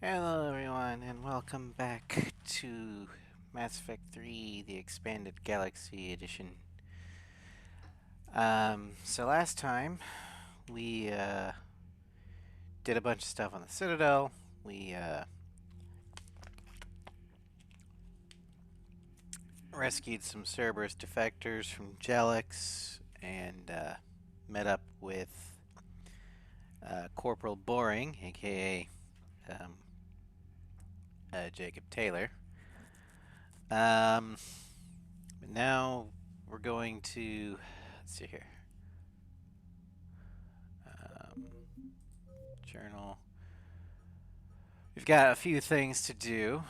Hello everyone and welcome back to Mass Effect 3, the Expanded Galaxy Edition. So last time we did a bunch of stuff on the Citadel. We rescued some Cerberus defectors from Jelix and met up with Corporal Boring, aka um, Jacob Taylor. But now we're going to, let's see here, journal. We've got a few things to do.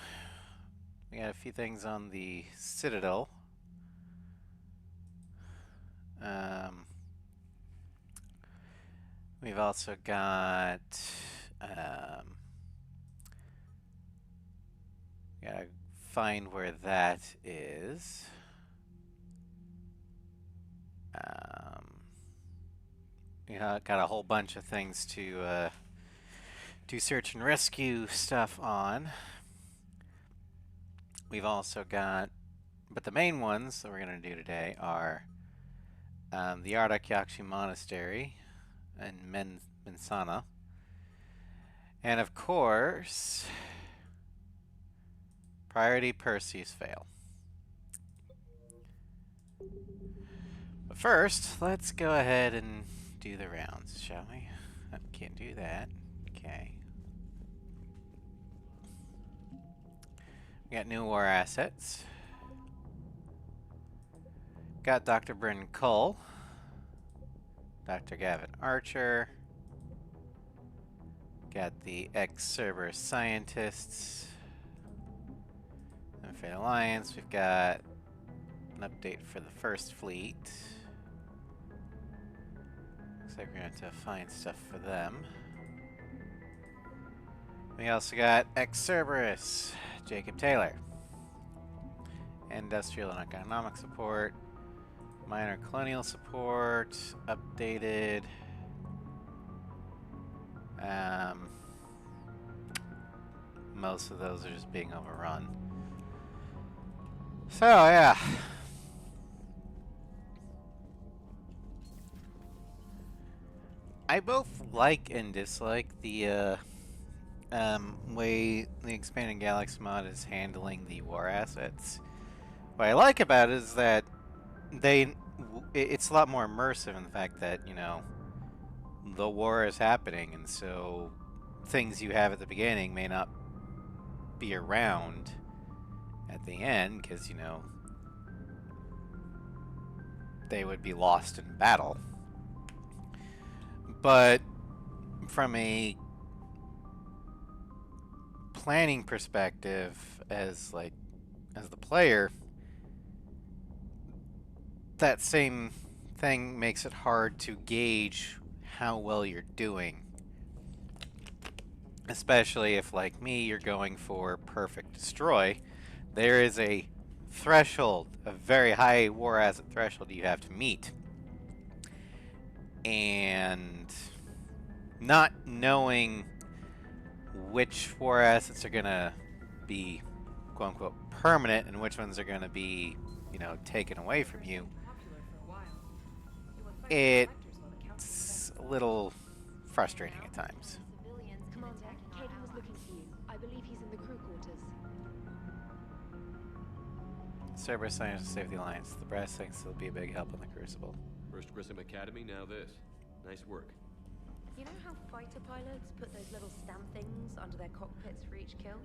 We got a few things on the Citadel. We've also got, gotta find where that is. Got a whole bunch of things to do search and rescue stuff on. We've also got, but the main ones that we're going to do today are the Ardak Yakshi Monastery and Mensana. And of course, Priority Perseus fail. But first, let's go ahead and do the rounds, shall we? Oh, can't do that. Okay. We got new war assets. Got Dr. Bryn Cull, Dr. Gavin Archer. Got the ex-Cerberus scientists. And for the Alliance, we've got an update for the First Fleet. Looks like we're going to have to find stuff for them. We also got ex-Cerberus, Jacob Taylor. Industrial and economic support. Minor colonial support. Updated. Most of those are just being overrun. So, yeah. I both like and dislike the way the Expanded Galaxy mod is handling the war assets. What I like about it is that it's a lot more immersive in the fact that, you know, the war is happening, and so things you have at the beginning may not be around at the end because, you know, they would be lost in battle. But from a planning perspective, as the player, that same thing makes it hard to gauge how well you're doing. Especially if, like me, you're going for perfect destroy. There is a threshold, a very high war asset threshold you have to meet. And not knowing which war assets are going to be, quote-unquote, permanent and which ones are going to be, you know, taken away from you, it's a little frustrating at times. Commander, Caden was looking for you. I believe he's in the crew quarters. Cerberus scientists to save the Alliance. The brass thinks it'll be a big help in the Crucible. First Grissom Academy, now this. Nice work. You know how fighter pilots put those little stamp things under their cockpits for each kill?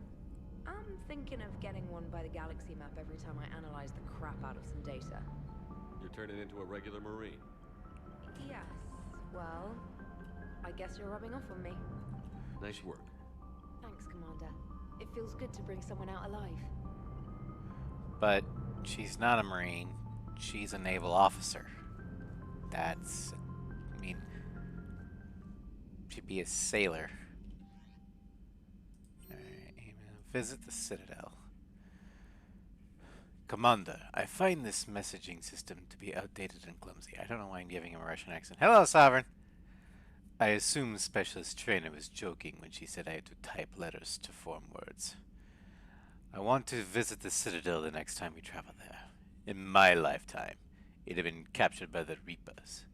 I'm thinking of getting one by the galaxy map every time I analyze the crap out of some data. You're turning into a regular Marine. Yes, well, I guess you're rubbing off on me. Nice work. Thanks, Commander. It feels good to bring someone out alive. But she's not a Marine. She's a naval officer. That's, I mean, she'd be a sailor. Alright, visit the Citadel. Commander, I find this messaging system to be outdated and clumsy. I don't know why I'm giving him a Russian accent. Hello, Sovereign! I assume Specialist Trainer was joking when she said I had to type letters to form words. I want to visit the Citadel the next time we travel there. In my lifetime, it had been captured by the Reapers.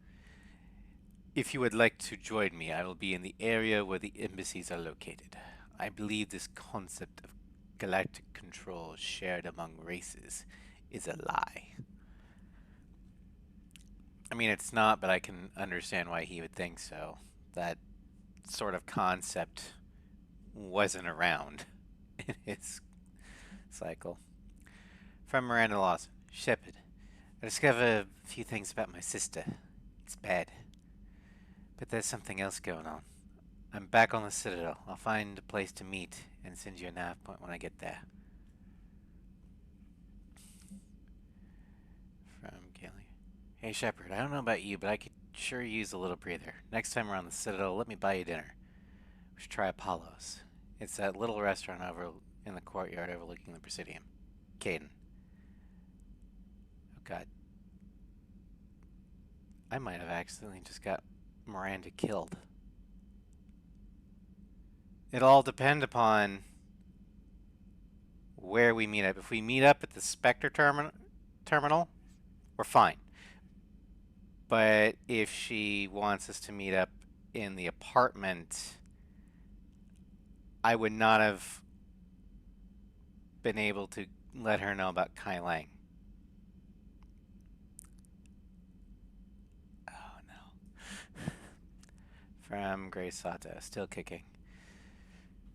If you would like to join me, I will be in the area where the embassies are located. I believe this concept of galactic control shared among races is a lie. I mean, it's not, but I can understand why he would think so. That sort of concept wasn't around in his cycle. From Miranda Lawson, Shepard. I discovered a few things about my sister. It's bad. But there's something else going on. I'm back on the Citadel. I'll find a place to meet and send you a nav point when I get there. From Kelly. Hey Shepard, I don't know about you, but I could sure use a little breather. Next time we're on the Citadel, let me buy you dinner. We should try Apollo's. It's that little restaurant over in the courtyard overlooking the Presidium. Caden. Oh god. I might have accidentally just got Miranda killed. It'll all depend upon where we meet up. If we meet up at the Spectre terminal, we're fine. But if she wants us to meet up in the apartment, I would not have been able to let her know about Kai Lang. Oh no. From Grace Sata, still kicking.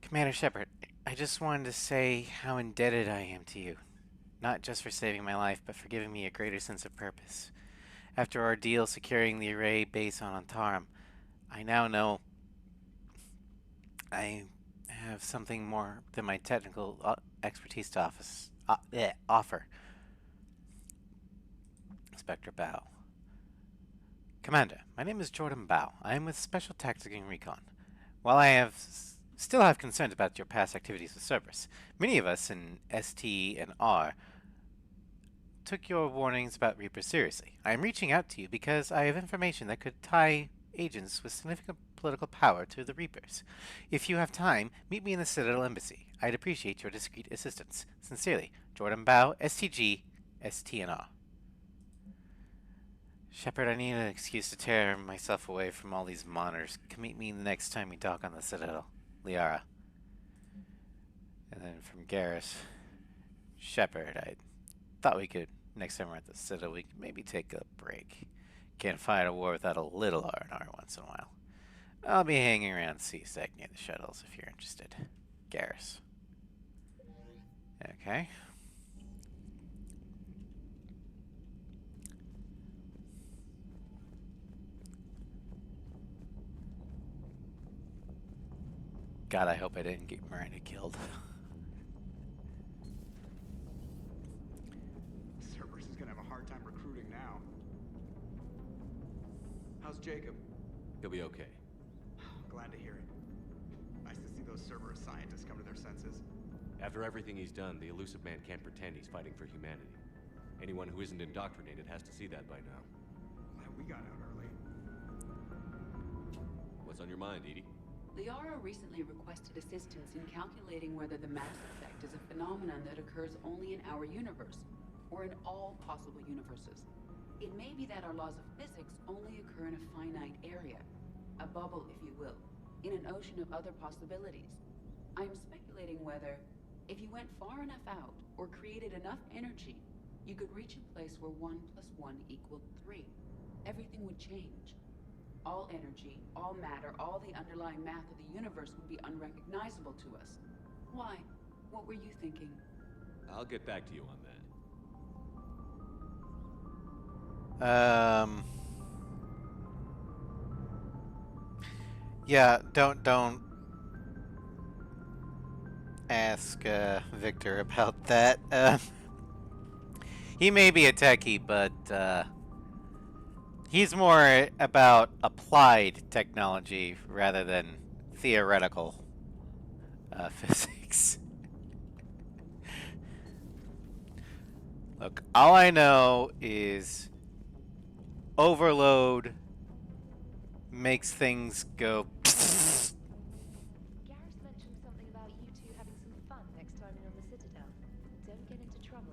Commander Shepard, I just wanted to say how indebted I am to you. Not just for saving my life, but for giving me a greater sense of purpose. After our deal securing the array base on Antarum, I now know I have something more than my technical expertise to offer. Inspector Bow. Commander, my name is Jordan Bow. I am with Special Tactics and Recon. While I still have concerns about your past activities with Cerberus, many of us in ST and R took your warnings about Reapers seriously. I am reaching out to you because I have information that could tie agents with significant political power to the Reapers. If you have time, meet me in the Citadel Embassy. I'd appreciate your discreet assistance. Sincerely, Jordan Bow, STG, STNR. Shepard, I need an excuse to tear myself away from all these monitors. Come meet me the next time we dock on the Citadel. Liara. And then from Garrus, Shepard, I thought we could, next time we're at the Citadel, we could maybe take a break. Can't fight a war without a little R&R once in a while. I'll be hanging around CSEC near the shuttles if you're interested. Garrus. Okay. God, I hope I didn't get Miranda killed. Cerberus is gonna have a hard time recruiting now. How's Jacob? He'll be okay. Glad to hear it. Nice to see those Cerberus scientists come to their senses. After everything he's done, the elusive man can't pretend he's fighting for humanity. Anyone who isn't indoctrinated has to see that by now. Glad we got out early. What's on your mind, Edie? Liara recently requested assistance in calculating whether the mass effect is a phenomenon that occurs only in our universe, or in all possible universes. It may be that our laws of physics only occur in a finite area, a bubble, if you will, in an ocean of other possibilities. I'm speculating whether, if you went far enough out, or created enough energy, you could reach a place where 1 + 1 = 3. Everything would change. All energy, all matter, all the underlying math of the universe would be unrecognizable to us. Why? What were you thinking? I'll get back to you on that. Yeah, don't ask Victor about that. He may be a techie, but he's more about applied technology rather than theoretical physics. Look, all I know is overload makes things go. Garrus mentioned something about you two having some fun next time you're on the Citadel. Don't get into trouble.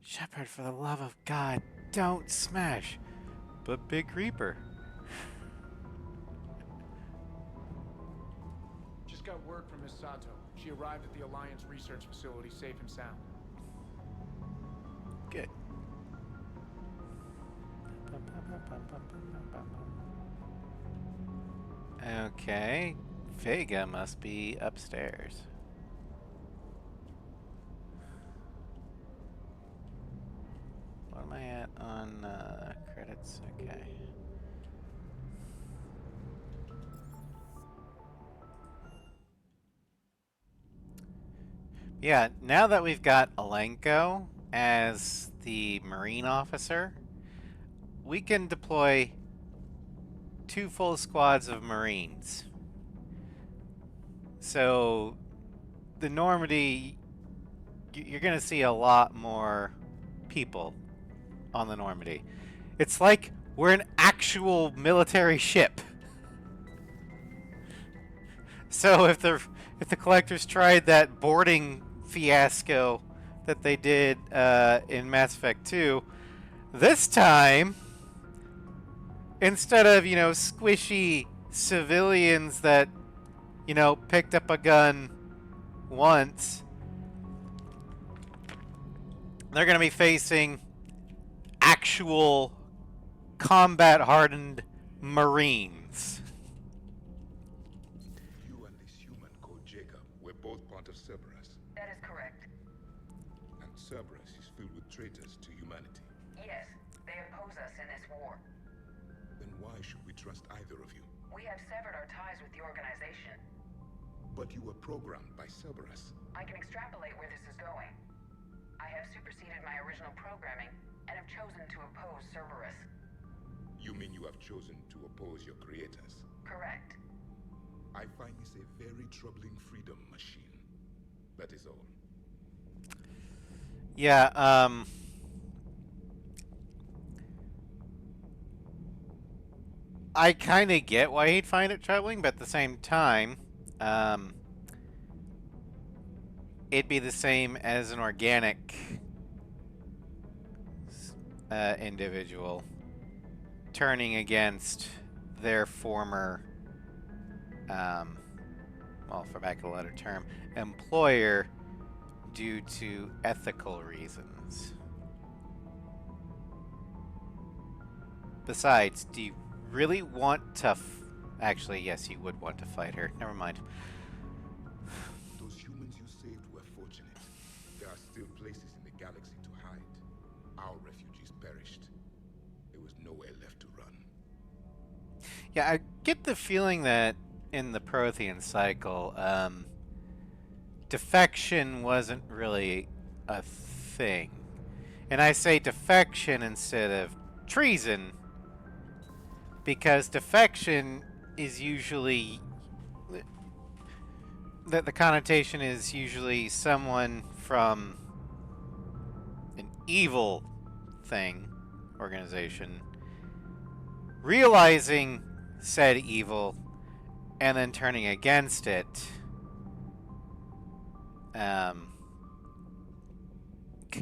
Shepard, for the love of God, don't smash. But Big Reaper. Just got word from Miss Sato. She arrived at the Alliance research facility safe and sound. Good. Okay. Vega must be upstairs. What am I at on credits? Okay. Yeah, now that we've got Alenko as the Marine officer, we can deploy 2 full squads of Marines. So, the Normandy, you're going to see a lot more people on the Normandy. It's like we're an actual military ship. So if the collectors tried that boarding fiasco that they did in Mass Effect 2, this time, instead of, squishy civilians that, picked up a gun once, they're going to be facing actual combat-hardened Marines. You and this human called Jacob were both part of Cerberus. That is correct. And Cerberus is filled with traitors to humanity. Yes, they oppose us in this war. Then why should we trust either of you? We have severed our ties with the organization. But you were programmed by Cerberus. I can extrapolate where this is going. I have superseded my original programming and have chosen to oppose Cerberus. You mean you have chosen to oppose your creators? Correct. I find this a very troubling freedom machine. That is all. Yeah, I kind of get why he'd find it troubling, but at the same time, it'd be the same as an organic individual turning against their former, well, for lack of a better term, employer due to ethical reasons. Besides, do you really want to actually, yes, you would want to fight her. Never mind. Those humans you saved were fortunate. There are still places in the galaxy to hide. Our refugees perished. There was nowhere left to run. Yeah, I get the feeling that in the Prothean cycle, defection wasn't really a thing. And I say defection instead of treason, because defection is usually, the connotation is usually someone from an evil thing, organization, realizing said evil and then turning against it.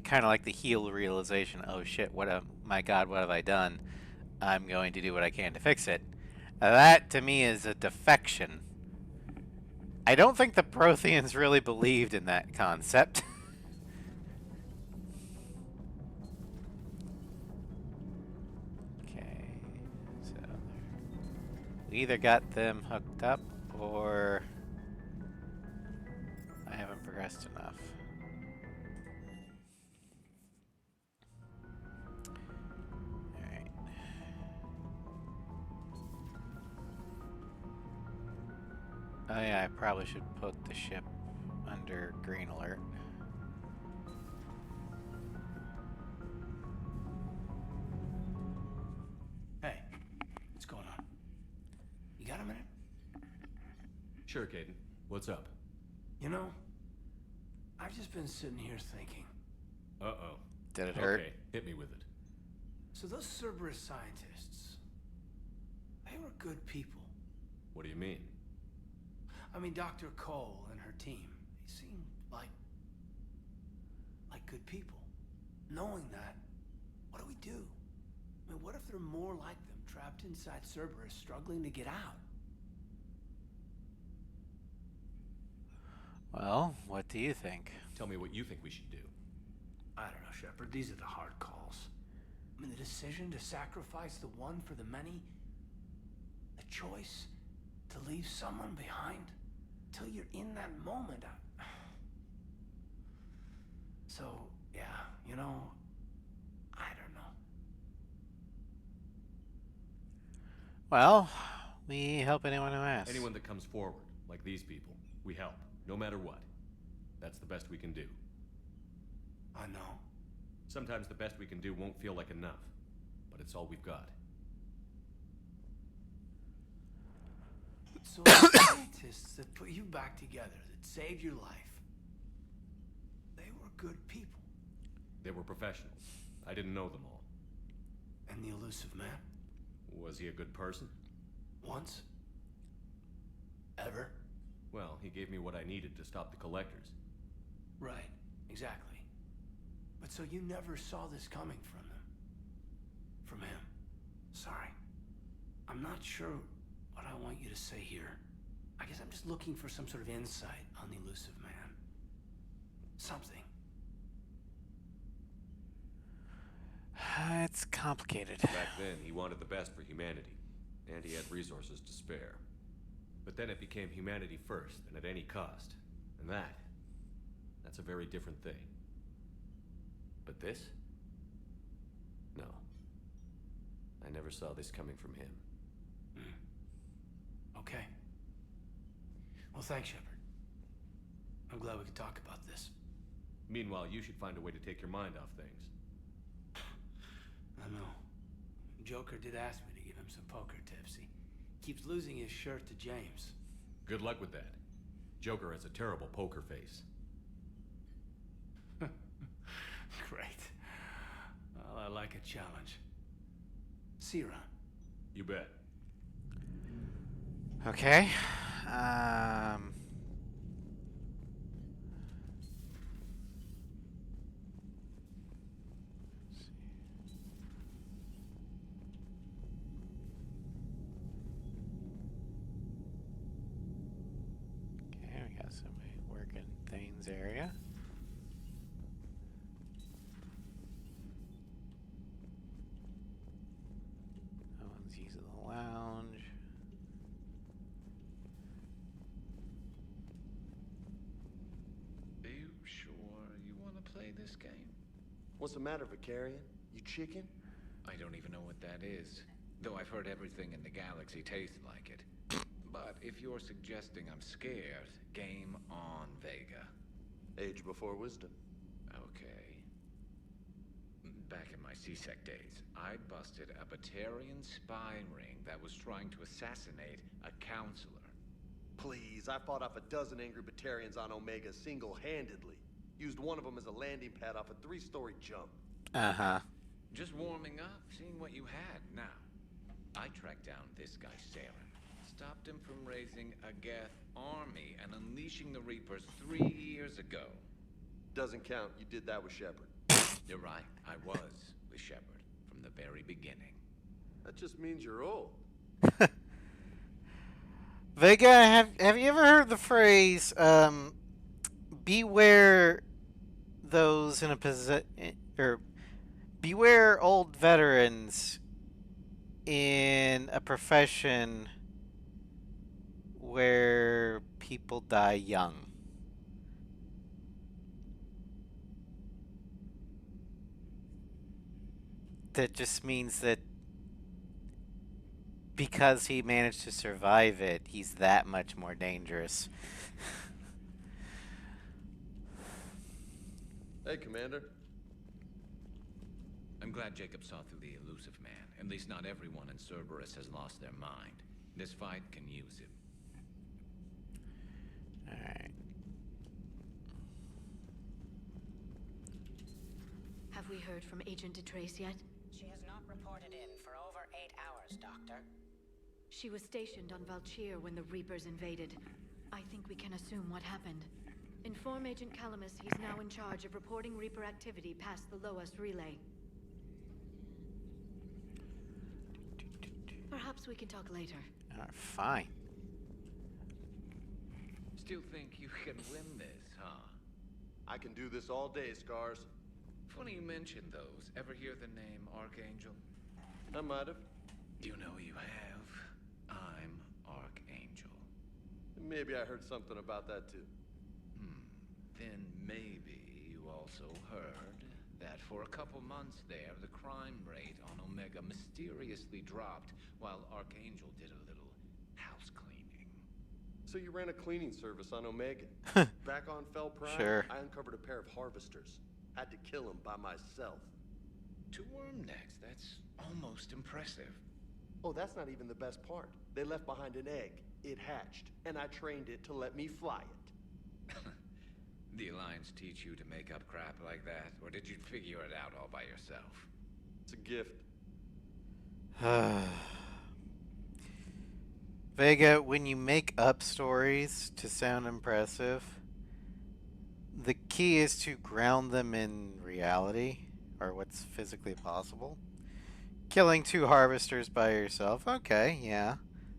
Kind of like the heel realization, oh shit, my god, what have I done? I'm going to do what I can to fix it. That, to me, is a defection. I don't think the Protheans really believed in that concept. Okay, so we either got them hooked up, or I haven't progressed enough. Oh yeah, I probably should put the ship under green alert. Hey, what's going on? You got a minute? Sure, Caden. What's up? You know, I've just been sitting here thinking. Uh-oh. Did it hurt? Okay, hit me with it. So those Cerberus scientists, they were good people. What do you mean? I mean, Dr. Cole and her team, they seem like good people. Knowing that, what do we do? I mean, what if there are more like them, trapped inside Cerberus, struggling to get out? Well, what do you think? Tell me what you think we should do. I don't know, Shepard. These are the hard calls. I mean, the decision to sacrifice the one for the many, the choice to leave someone behind, till you're in that moment. So, yeah, you know, I don't know. Well, we help anyone who asks. Anyone that comes forward, like these people, we help, no matter what. That's the best we can do. I know. Sometimes the best we can do won't feel like enough, but it's all we've got. So the scientists that put you back together, that saved your life, they were good people. They were professionals. I didn't know them all. And the elusive man? Was he a good person? Once? Ever? Well, he gave me what I needed to stop the collectors. Right, exactly. But so you never saw this coming from them? From him? Sorry. I'm not sure what I want you to say here. I guess I'm just looking for some sort of insight on the elusive man. Something. It's complicated. Back then, he wanted the best for humanity, and he had resources to spare. But then it became humanity first, and at any cost. And that's a very different thing. But this? No. I never saw this coming from him. Okay. Well, thanks, Shepard. I'm glad we could talk about this. Meanwhile, you should find a way to take your mind off things. I know. Joker did ask me to give him some poker tips. He keeps losing his shirt to James. Good luck with that. Joker has a terrible poker face. Great. Well, I like a challenge. See you around. You bet. Okay. Okay, we got somebody working Thane's area. No one's using the lounge. Are you sure you want to play this game? What's the matter, Vicarian? You chicken? I don't even know what that is. Though I've heard everything in the galaxy tastes like it. But if you're suggesting I'm scared, game on, Vega. Age before wisdom. Okay. Back in my C-Sec days, I busted a Batarian spy ring that was trying to assassinate a counselor. Please, I fought off a dozen angry Batarians on Omega single-handedly. Used one of them as a landing pad off a 3-story jump. Uh-huh. Just warming up, seeing what you had. Now, I tracked down this guy, Saren. Stopped him from raising a Geth army and unleashing the Reapers 3 years ago. Doesn't count. You did that with Shepard. You're right. I was with Shepard from the very beginning. That just means you're old. Vega, have you ever heard the phrase, beware those in a position, or beware old veterans in a profession where people die young? That just means that because he managed to survive it, he's that much more dangerous. Hey, Commander. I'm glad Jacob saw through the elusive man. At least not everyone in Cerberus has lost their mind. This fight can use him. Alright. Have we heard from Agent DeTrace yet? She has not reported in for over 8 hours, Doctor. She was stationed on Valchir when the Reapers invaded. I think we can assume what happened. Inform Agent Calamus he's now in charge of reporting Reaper activity past the lowest relay. Perhaps we can talk later. Fine. Still think you can win this, huh? I can do this all day, Scars. Funny you mention those. Ever hear the name Archangel? I might have. You know you have. I'm Archangel. Maybe I heard something about that too. Then maybe you also heard that for a couple months there, the crime rate on Omega mysteriously dropped while Archangel did a little house cleaning. So you ran a cleaning service on Omega. Back on Fell Prime, Sure. I uncovered a pair of harvesters. Had to kill them by myself. 2 worm necks, that's almost impressive. Oh, that's not even the best part. They left behind an egg. It hatched, and I trained it to let me fly it. The Alliance teach you to make up crap like that, or did you figure it out all by yourself? It's a gift. Vega, when you make up stories to sound impressive, the key is to ground them in reality, or what's physically possible. Killing 2 harvesters by yourself, okay, yeah,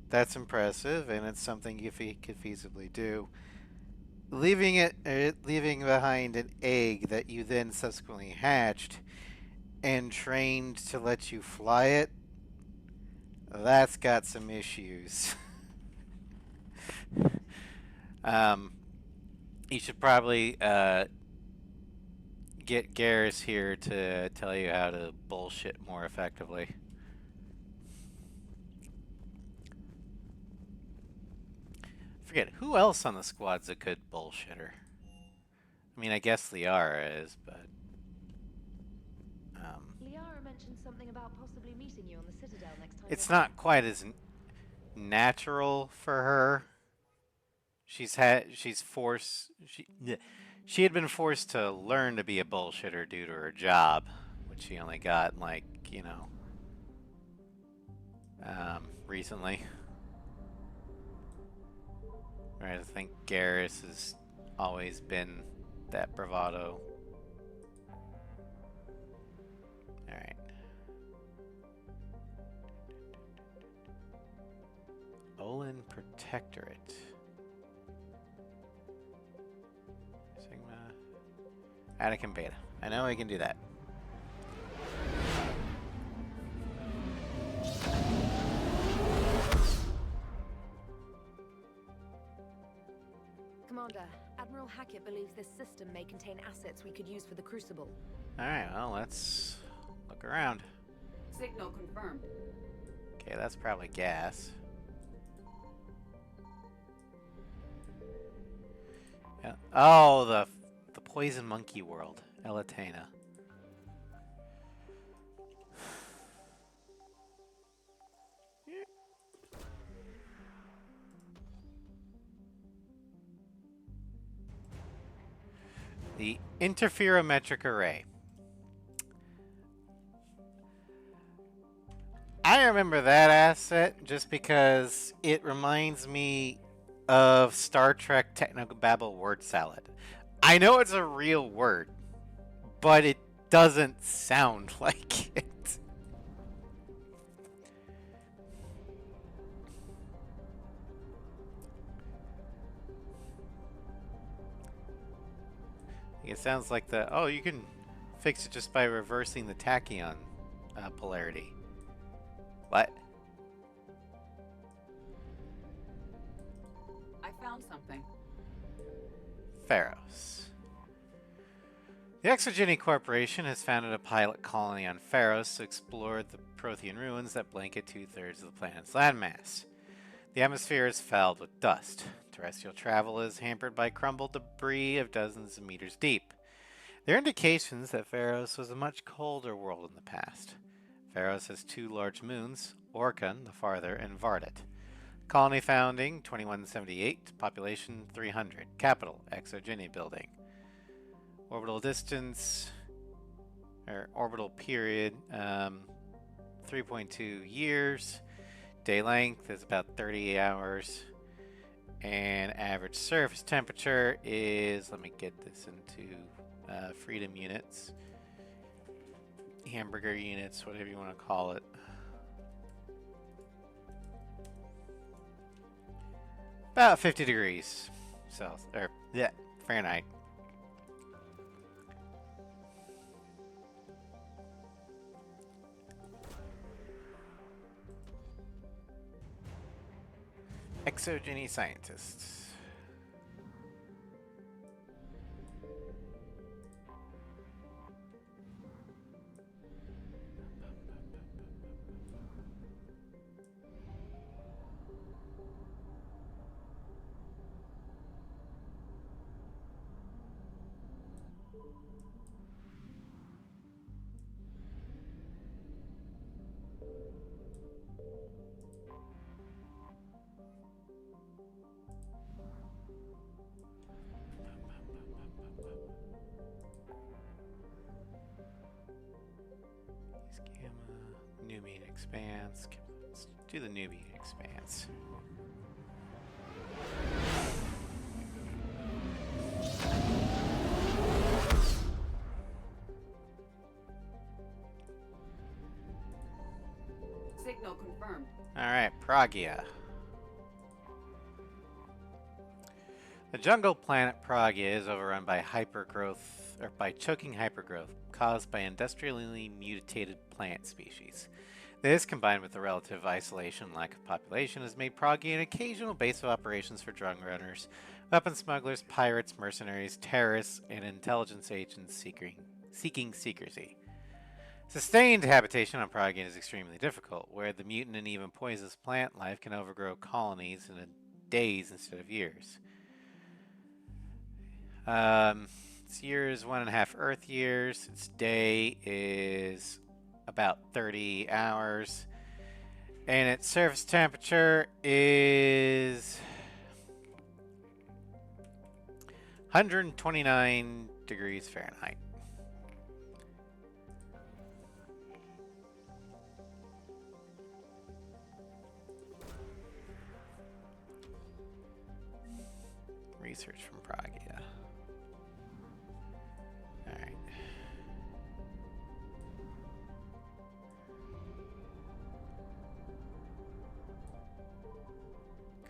that's impressive, and it's something you could feasibly do. Leaving behind an egg that you then subsequently hatched and trained to let you fly it, that's got some issues. You should probably get Garrus here to tell you how to bullshit more effectively. Forget who else on the squad's a good bullshitter. I mean, I guess Liara is, but Liara mentioned something about possibly meeting you on the Citadel next time. it's not quite as natural for her. She had been forced to learn to be a bullshitter due to her job, which she only got like, you know, recently. Right, I think Garrus has always been that bravado. Alright. Olin Protectorate. Sigma. Anakin Beta. I know I can do that. Commander, Admiral Hackett believes this system may contain assets we could use for the Crucible. Alright, well, let's look around. Signal confirmed. Okay, that's probably gas. Yeah. Oh, the poison monkey world, Elatana. The interferometric array. I remember that asset just because it reminds me of Star Trek Technobabble word salad. I know it's a real word, but it doesn't sound like it. It sounds like you can fix it just by reversing the tachyon polarity. What? I found something. Pharos. The Exogeny Corporation has founded a pilot colony on Pharos to explore the Prothean ruins that blanket 2/3 of the planet's landmass. The atmosphere is fouled with dust. Terrestrial travel is hampered by crumbled debris of dozens of meters deep. There are indications that Pharos was a much colder world in the past. Pharos has 2 large moons, Orkan, the farther, and Vardet. Colony founding 2178, population 300, capital Exogeny building. Orbital distance, or orbital period, 3.2 years. Day length is about 30 hours. And average surface temperature is, let me get this into freedom units, hamburger units, whatever you want to call it. About 50 degrees Celsius, or yeah, Fahrenheit. Exogeny scientists. New meat expanse. Let's do the new meat expanse. Signal confirmed. All right, Pragia. The jungle planet Pragia is overrun by hypergrowth, or by choking hypergrowth caused by industrially mutated plant species. This, combined with the relative isolation and lack of population, has made Pragia an occasional base of operations for drug runners, weapon smugglers, pirates, mercenaries, terrorists, and intelligence agents seeking secrecy. Sustained habitation on Pragia is extremely difficult, where the mutant and even poisonous plant life can overgrow colonies in days instead of years. Its year is 1.5 Earth years. Its day is about 30 hours. And its surface temperature is 129 degrees Fahrenheit. Research from Pragia. Alright.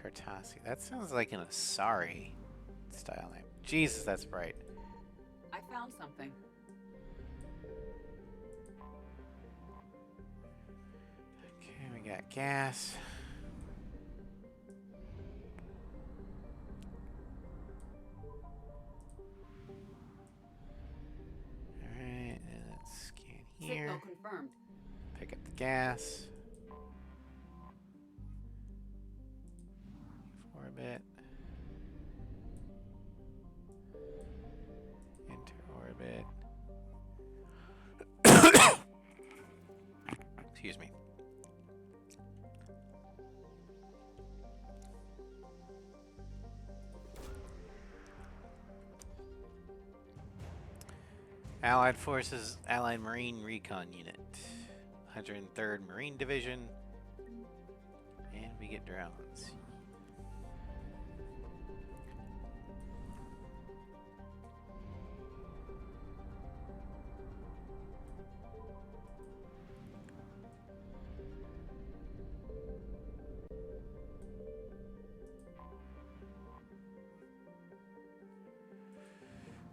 Kartasi. That sounds like an Asari style name. Jesus, that's bright. I found something. Okay, we got gas. Alright, and let's scan here. Signal confirmed. Pick up the gas. Orbit. Enter orbit. Excuse me. Allied Forces, Allied Marine Recon Unit. 103rd Marine Division. And we get drones.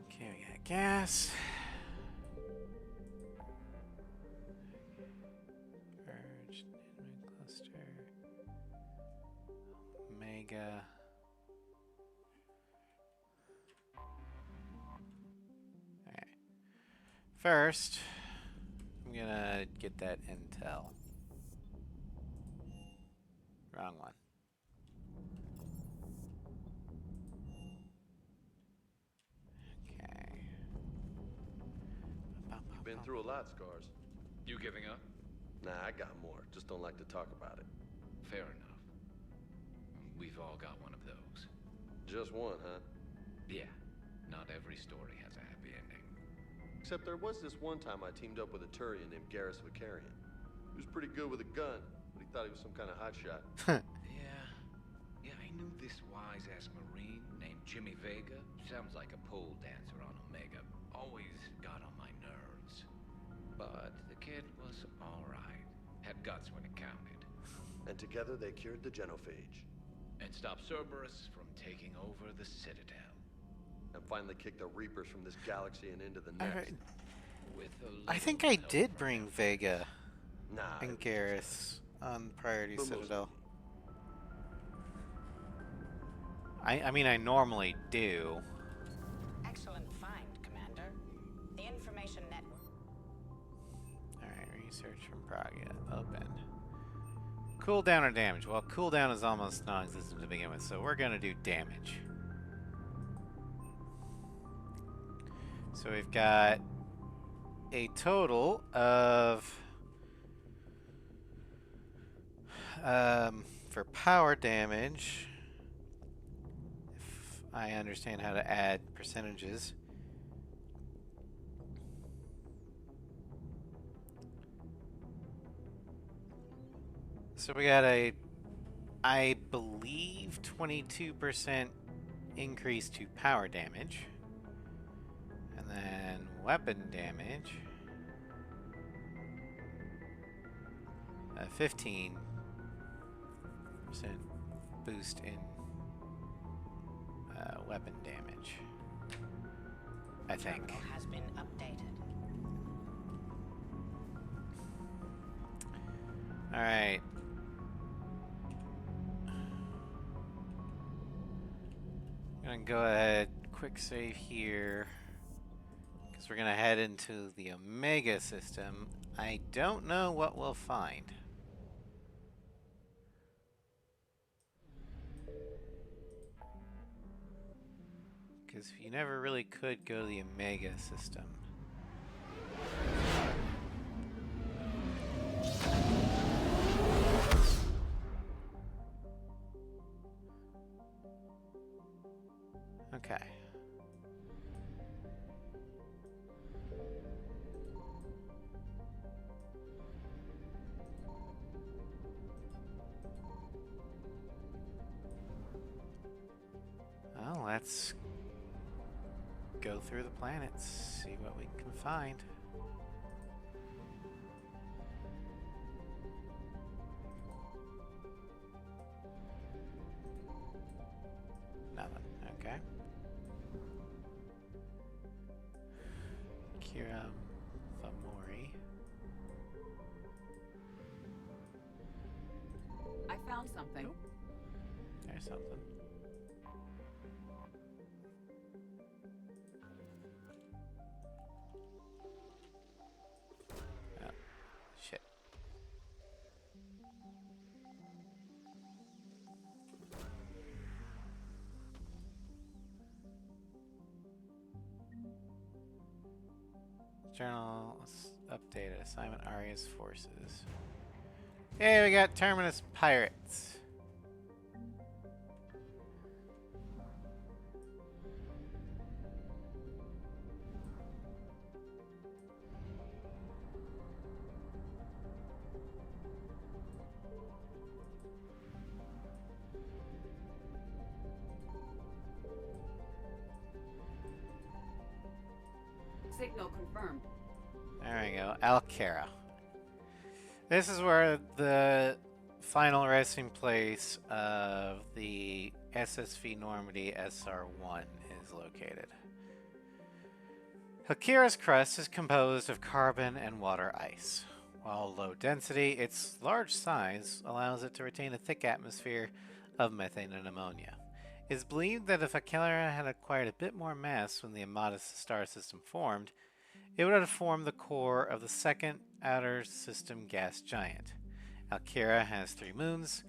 Okay, we got gas. Purge, enemy cluster. Omega. Alright. First, I'm gonna get that intel. Wrong one. Okay. You've been through a lot, Scars. You giving up? Nah, I got more. Just don't like to talk about it. Fair enough. We've all got one of those. Just one, huh? Yeah, not every story has a happy ending. Except there was this one time I teamed up with a Turian named Garrus Vicarian. He was pretty good with a gun, but he thought he was some kind of hotshot. Yeah, I knew this wise-ass Marine named Jimmy Vega. Sounds like a pole dancer on Omega. Always got on my nerves. But the kid was alright. Had guts when it counted. And together they cured the genophage. And stopped Cerberus from taking over the Citadel. And finally kicked the Reapers from this galaxy and into the next. With I think I did bring Vega Nah. and Garrus on Priority But Citadel. I mean, I normally do. Excellent find, Commander. The information network. Alright, research from Praga. Open. Cooldown or damage? Well, cooldown is almost non-existent to begin with, so we're gonna do damage. So we've got a total of for power damage, if I understand how to add percentages, so we got a, I believe, 22% increase to power damage. And then weapon damage, 15% boost in weapon damage, I think. Terminal has been updated. Alright. I'm gonna go ahead, quick save here. We're gonna head into the Omega system. I don't know what we'll find. Because you never really could go to the Omega system. Okay. Well, let's go through the planets, see what we can find. Nothing, okay. Kira Famori. I found something. There's something. Oh, shit. Journal updated. Assignment Aria's forces. Hey, we got Terminus Pirates. Signal confirmed. There we go. Alcara. This is where the final resting place of the SSV Normandy SR-1 is located. Alcara's crust is composed of carbon and water ice. While low density, its large size allows it to retain a thick atmosphere of methane and ammonia. It is believed that if Alcara had acquired a bit more mass when the Amata star system formed, it would have formed the core of the second outer system gas giant. Alcara has 3 moons: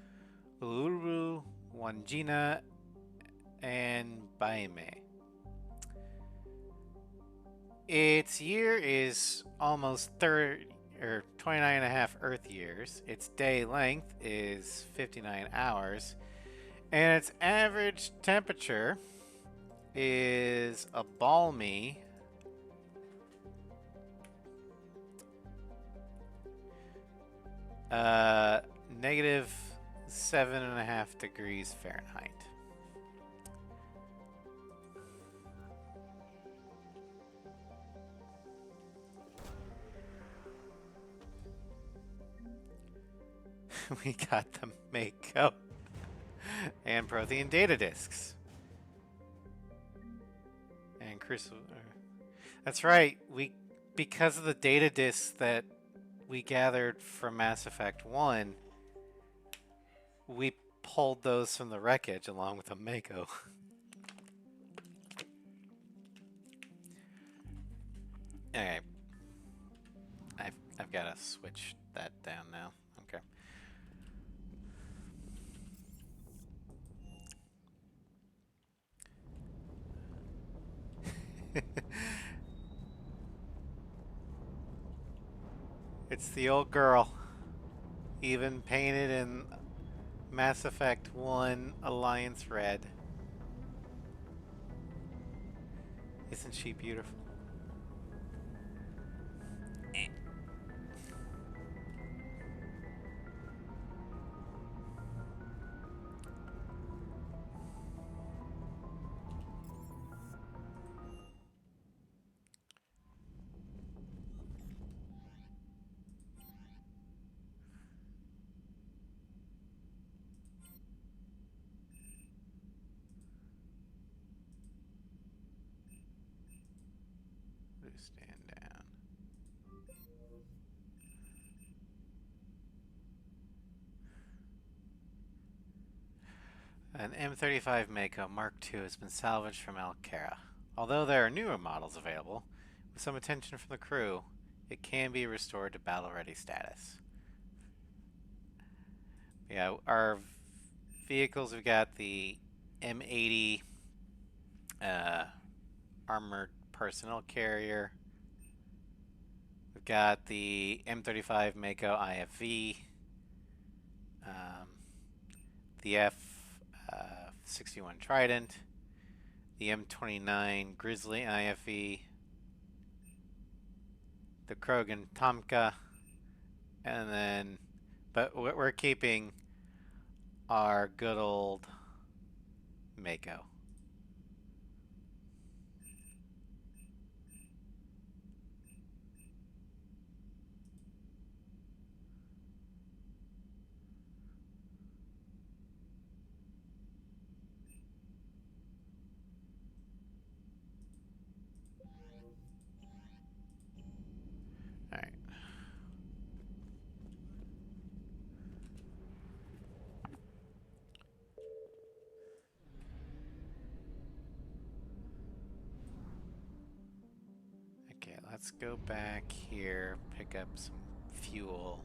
Uluru, Wangina, and Baime. Its year is almost 30 or 29.5 Earth years. Its day length is 59 hours. And its average temperature is a balmy Negative 7.5 degrees Fahrenheit. We got the Mako and Prothean data disks. And Crucible. That's right. Because of the data disks that we gathered from Mass Effect 1, we pulled those from the wreckage along with the Mako. Okay. I've got to switch that down now. Okay. It's the old girl. Even painted in Mass Effect 1 Alliance Red. Isn't she beautiful? Stand down. An M35 Mako Mark II has been salvaged from Alcara. Although there are newer models available, with some attention from the crew, it can be restored to battle-ready status. Yeah, our vehicles, we've got the M80 armored personnel carrier. We've got the M35 Mako IFV, the F-61 Trident, the M29 Grizzly IFV, the Krogan Tomka, and then, but we're keeping our good old Mako. Alright. Okay, let's go back here, pick up some fuel.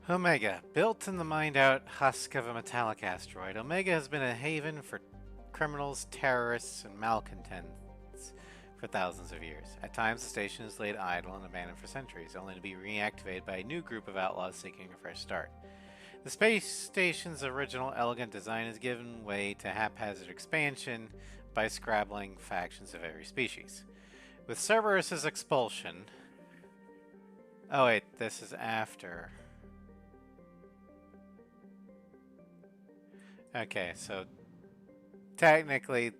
Omega. Built in the mined-out husk of a metallic asteroid, Omega has been a haven for criminals, terrorists, and malcontents for thousands of years. At times, the station is laid idle and abandoned for centuries, only to be reactivated by a new group of outlaws seeking a fresh start. The space station's original elegant design has given way to haphazard expansion by scrabbling factions of every species. With Cerberus's expulsion... Oh wait, this is after... Okay, so technically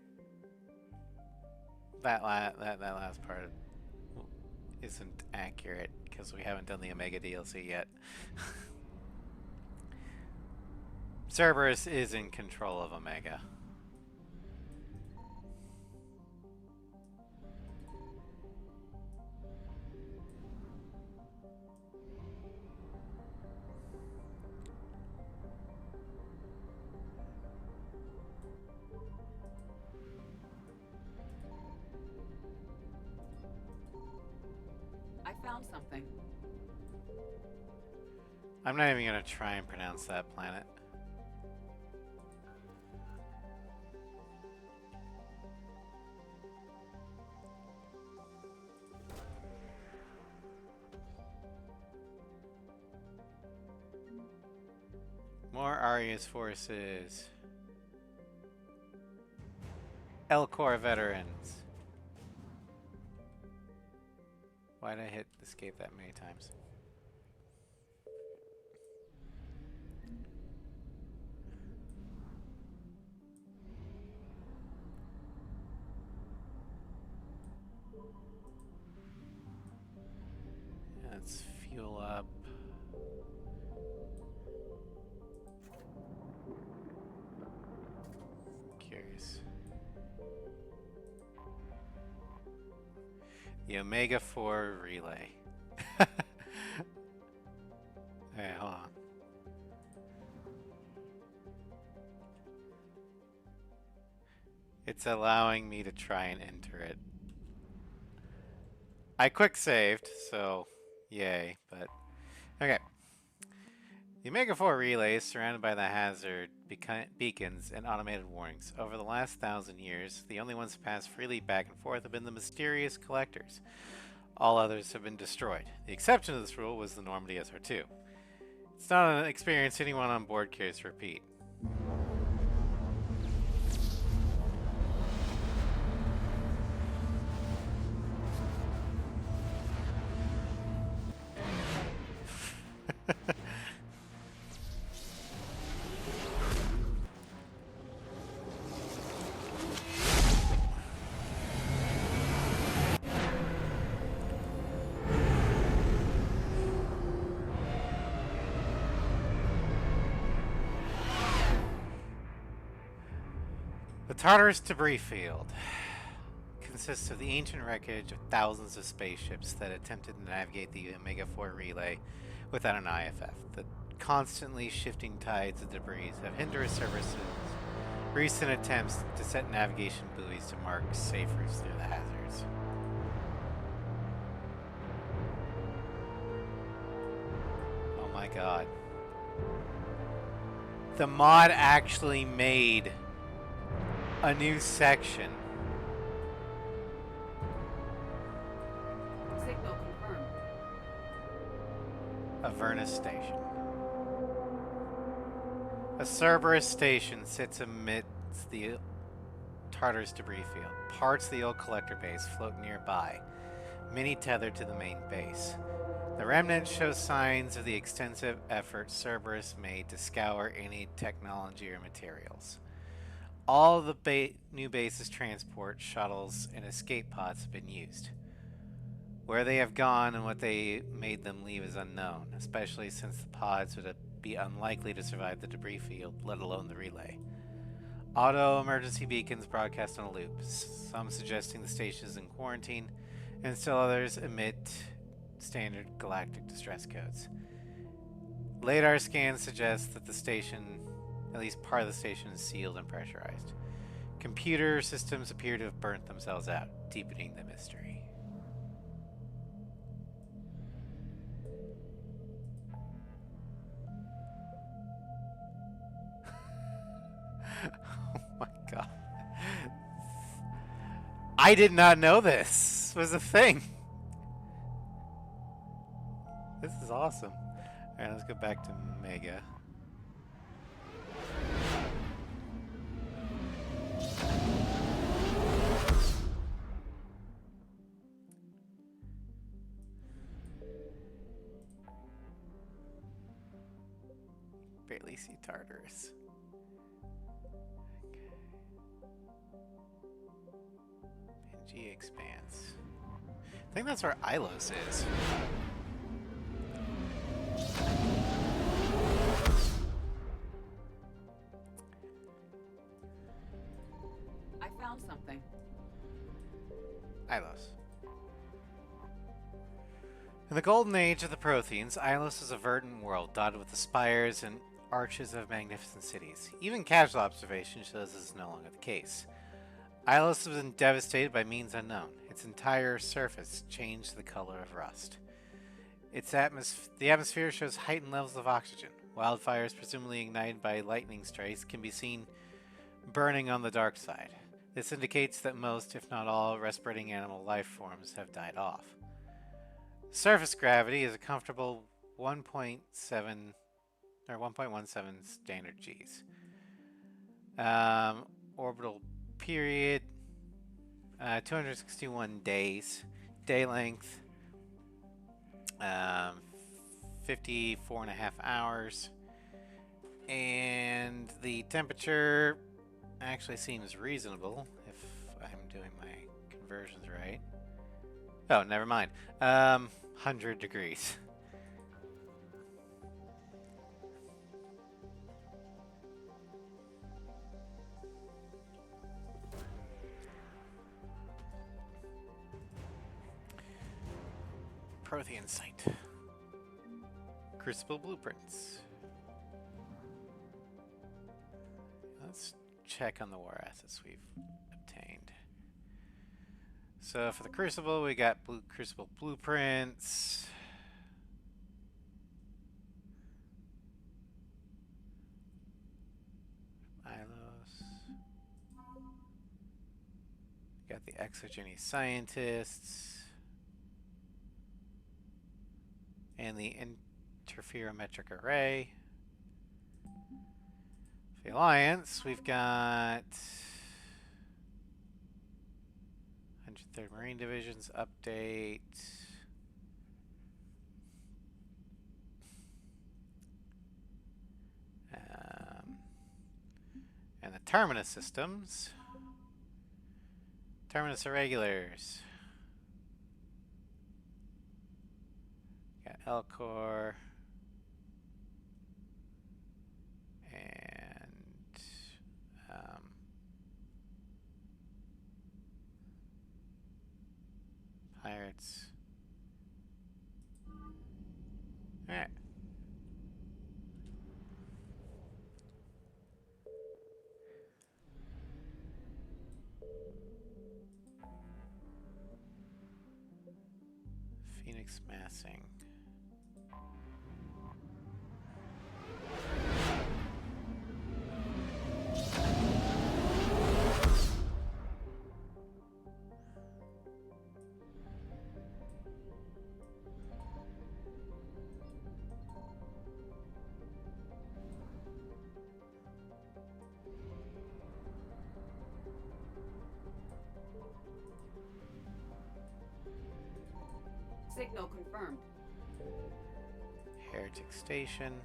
that last part isn't accurate because we haven't done the Omega DLC yet. Cerberus is in control of Omega. I found something. I'm not even going to try and pronounce that planet. More Aria's forces. L-Corps veterans. Why'd I hit escape that many times? Let's fuel up. Curious. The Omega-4 relay. Hey, hold on. It's allowing me to try and enter it. I quick saved, so yay, but okay. The Omega-4 relay is surrounded by the hazard beacons and automated warnings. Over the last 1,000 years, the only ones to pass freely back and forth have been the mysterious collectors. All others have been destroyed. The exception to this rule was the Normandy SR-2. It's not an experience anyone on board cares to repeat. The Tartarus debris field consists of the ancient wreckage of thousands of spaceships that attempted to navigate the Omega-4 relay without an IFF. The constantly shifting tides of debris have hindered Cerberus's recent attempts to set navigation buoys to mark safe routes through the hazards. Oh my god. The mod actually made a new section. Signal confirmed. Avernus Station. A Cerberus station sits amidst the Tartarus debris field. Parts of the old collector base float nearby, many tethered to the main base. The remnants show signs of the extensive effort Cerberus made to scour any technology or materials. All of the new base's transport, shuttles, and escape pods have been used. Where they have gone and what they made them leave is unknown, especially since the pods would be unlikely to survive the debris field, let alone the relay. Auto emergency beacons broadcast on a loop, some suggesting the station is in quarantine, and still others emit standard galactic distress codes. LiDAR scans suggest that the station, at least part of the station, is sealed and pressurized. Computer systems appear to have burnt themselves out, deepening the mystery. Oh my god. I did not know this was a thing. This is awesome. Alright, let's go back to Mega. Barely see Tartarus. Pangea Expanse. I think that's where Ilos is. I found something. Ilos. In the golden age of the Protheans, Ilos is a verdant world dotted with the spires and arches of magnificent cities. Even casual observation shows this is no longer the case. Ilos has been devastated by means unknown. Its entire surface changed the color of rust. The atmosphere shows heightened levels of oxygen. Wildfires, presumably ignited by lightning strikes, can be seen burning on the dark side. This indicates that most, if not all, respirating animal life forms have died off. Surface gravity is a comfortable 1.7 or 1.17 standard Gs. Orbital period, 261 days. Day length, 54.5 hours. And the temperature actually seems reasonable if I'm doing my conversions right. Oh, never mind. 100 degrees. Prothean site. Crucible blueprints. Let's check on the war assets we've obtained. So for the Crucible, we got Crucible blueprints. Ilos. Got the exogeny scientists. And the interferometric array. For the Alliance, we've got 103rd Marine Division's update. And the Terminus systems. Terminus irregulars. Got Elcor. And pirates. Alright. Phoenix massing. Signal confirmed. Heretic Station.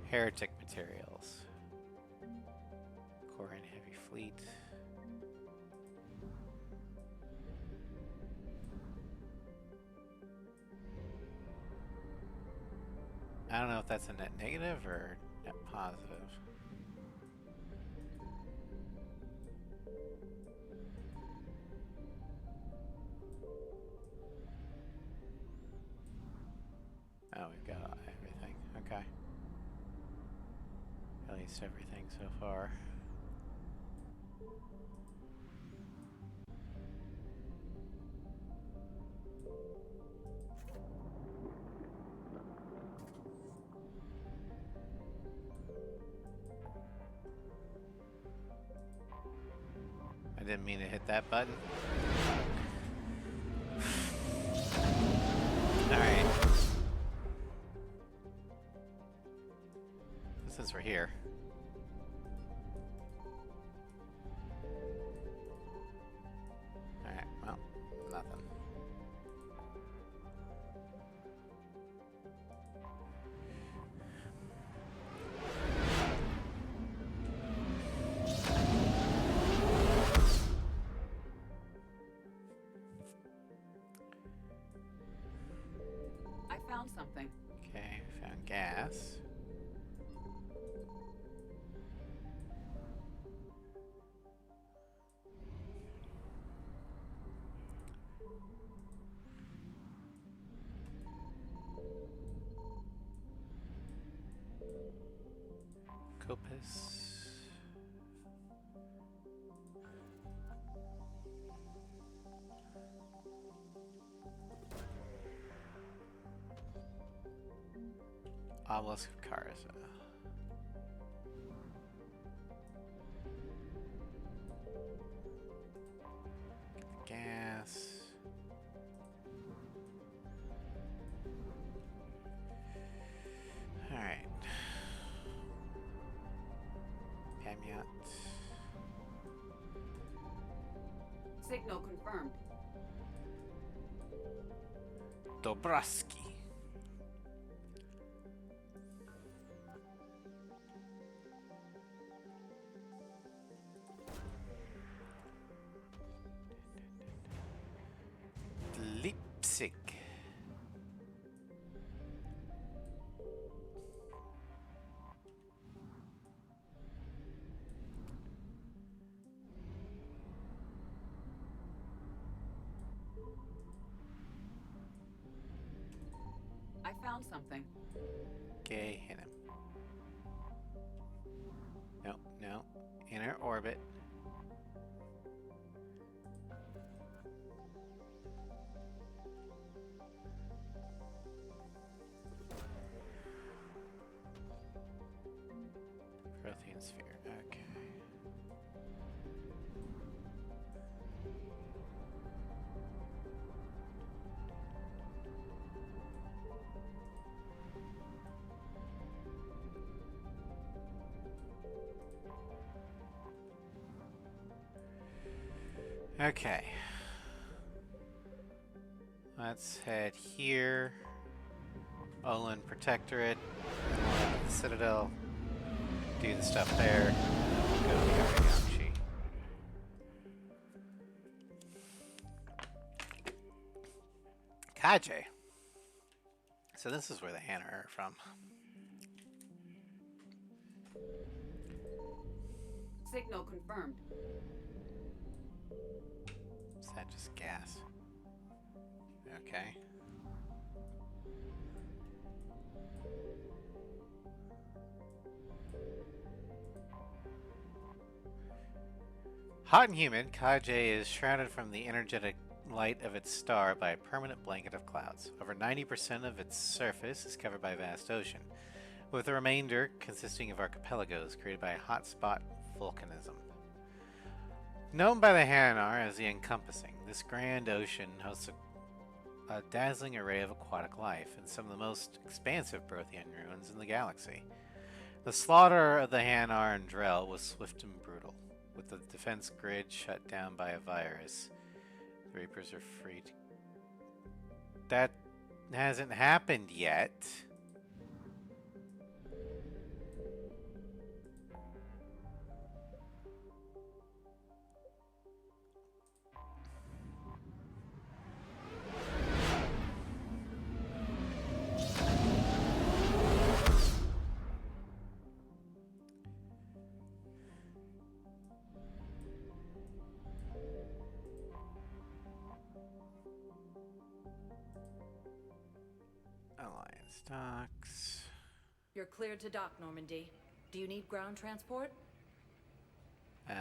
Heretic materials. Core and heavy fleet. I don't know if that's a net negative or net positive. Oh, we've got everything. Okay. At least everything so far. I didn't mean to hit that button. Alright. Since we're here. Alright, well, nothing. I found something. Okay, found gas. Copus. Obelisk of Karza. Gas. Signal confirmed. Dobroski. Leipzig. I found something. Okay, hit him. No, no. Inner orbit. Protein sphere. Okay. Okay. Let's head here. Olin Protectorate. The Citadel. Do the stuff there. Go to Yamaguchi. Kaje. So this is where the Hannah are from. Signal confirmed. Is that just gas? Okay. Hot and humid, Kaje is shrouded from the energetic light of its star by a permanent blanket of clouds. Over 90% of its surface is covered by a vast ocean, with the remainder consisting of archipelagos created by a hotspot volcanism. Known by the Hanar as the Encompassing, this grand ocean hosts a dazzling array of aquatic life and some of the most expansive Prothean ruins in the galaxy. The slaughter of the Hanar and Drell was swift and brutal, with the defense grid shut down by a virus. The Reapers are free to... That hasn't happened yet. Alliance docks. You're cleared to dock, Normandy. Do you need ground transport? I'll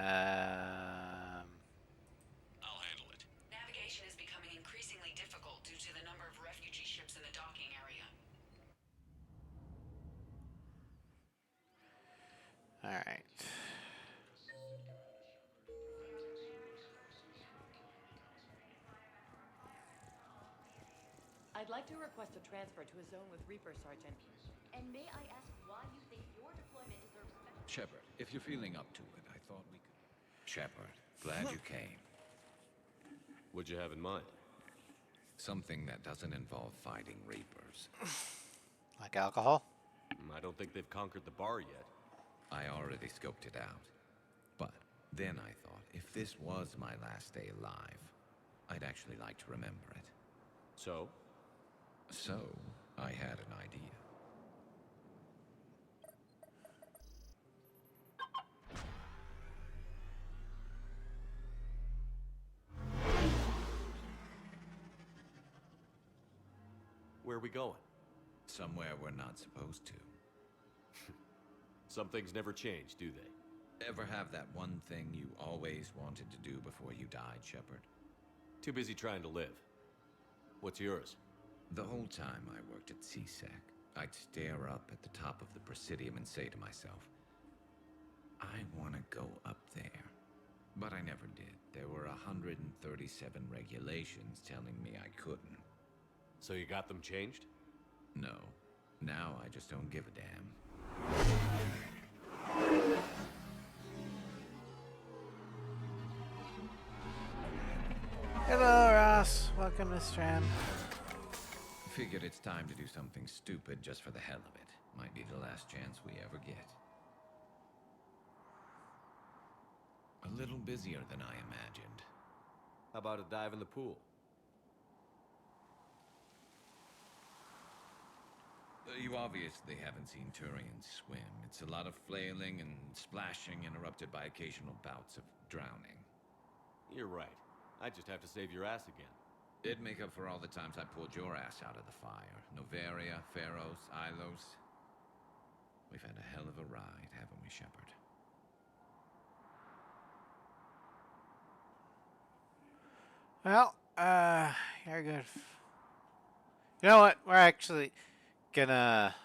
handle it. Navigation is becoming increasingly difficult due to the number of refugee ships in the docking area. All right. I'd like to request a transfer to a zone with Reaper, Sergeant. And may I ask why you think your deployment deserves special... Shepard, if you're feeling up to it, I thought we could... Shepard, glad you came. What'd you have in mind? Something that doesn't involve fighting Reapers. Like alcohol? I don't think they've conquered the bar yet. I already scoped it out. But then I thought, if this was my last day alive, I'd actually like to remember it. So? So, I had an idea. Where are we going? Somewhere we're not supposed to. Some things never change, do they? Ever have that one thing you always wanted to do before you died, Shepard? Too busy trying to live. What's yours? The whole time I worked at CSEC, I'd stare up at the top of the Presidium and say to myself, I want to go up there. But I never did. There were 137 regulations telling me I couldn't. So you got them changed? No. Now I just don't give a damn. Hello, Ross. Welcome to Strand. Figured it's time to do something stupid just for the hell of it. Might be the last chance we ever get. A little busier than I imagined. How about a dive in the pool? You obviously haven't seen Turians swim. It's a lot of flailing and splashing, interrupted by occasional bouts of drowning. You're right. I just have to save your ass again. It'd make up for all the times I pulled your ass out of the fire. Noveria, Pharos, Ilos. We've had a hell of a ride, haven't we, Shepard? Well, you're good. You know what? We're actually gonna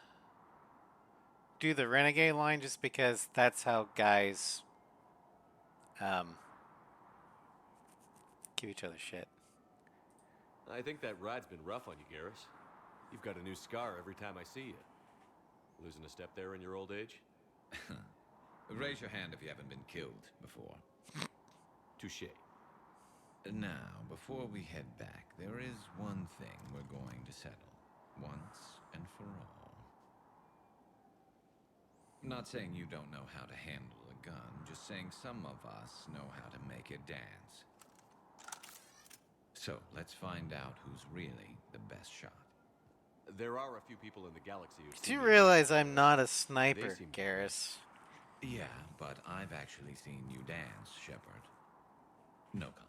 do the renegade line just because that's how guys give each other shit. I think that ride's been rough on you, Garrus. You've got a new scar every time I see you. Losing a step there in your old age? Raise your hand if you haven't been killed before. Touché. Now, before we head back, there is one thing we're going to settle. Once and for all. Not saying you don't know how to handle a gun, just saying some of us know how to make it dance. So, let's find out who's really the best shot. There are a few people in the galaxy who... Do you realize I'm not a sniper, Garrus? Yeah, but I've actually seen you dance, Shepard. No comment.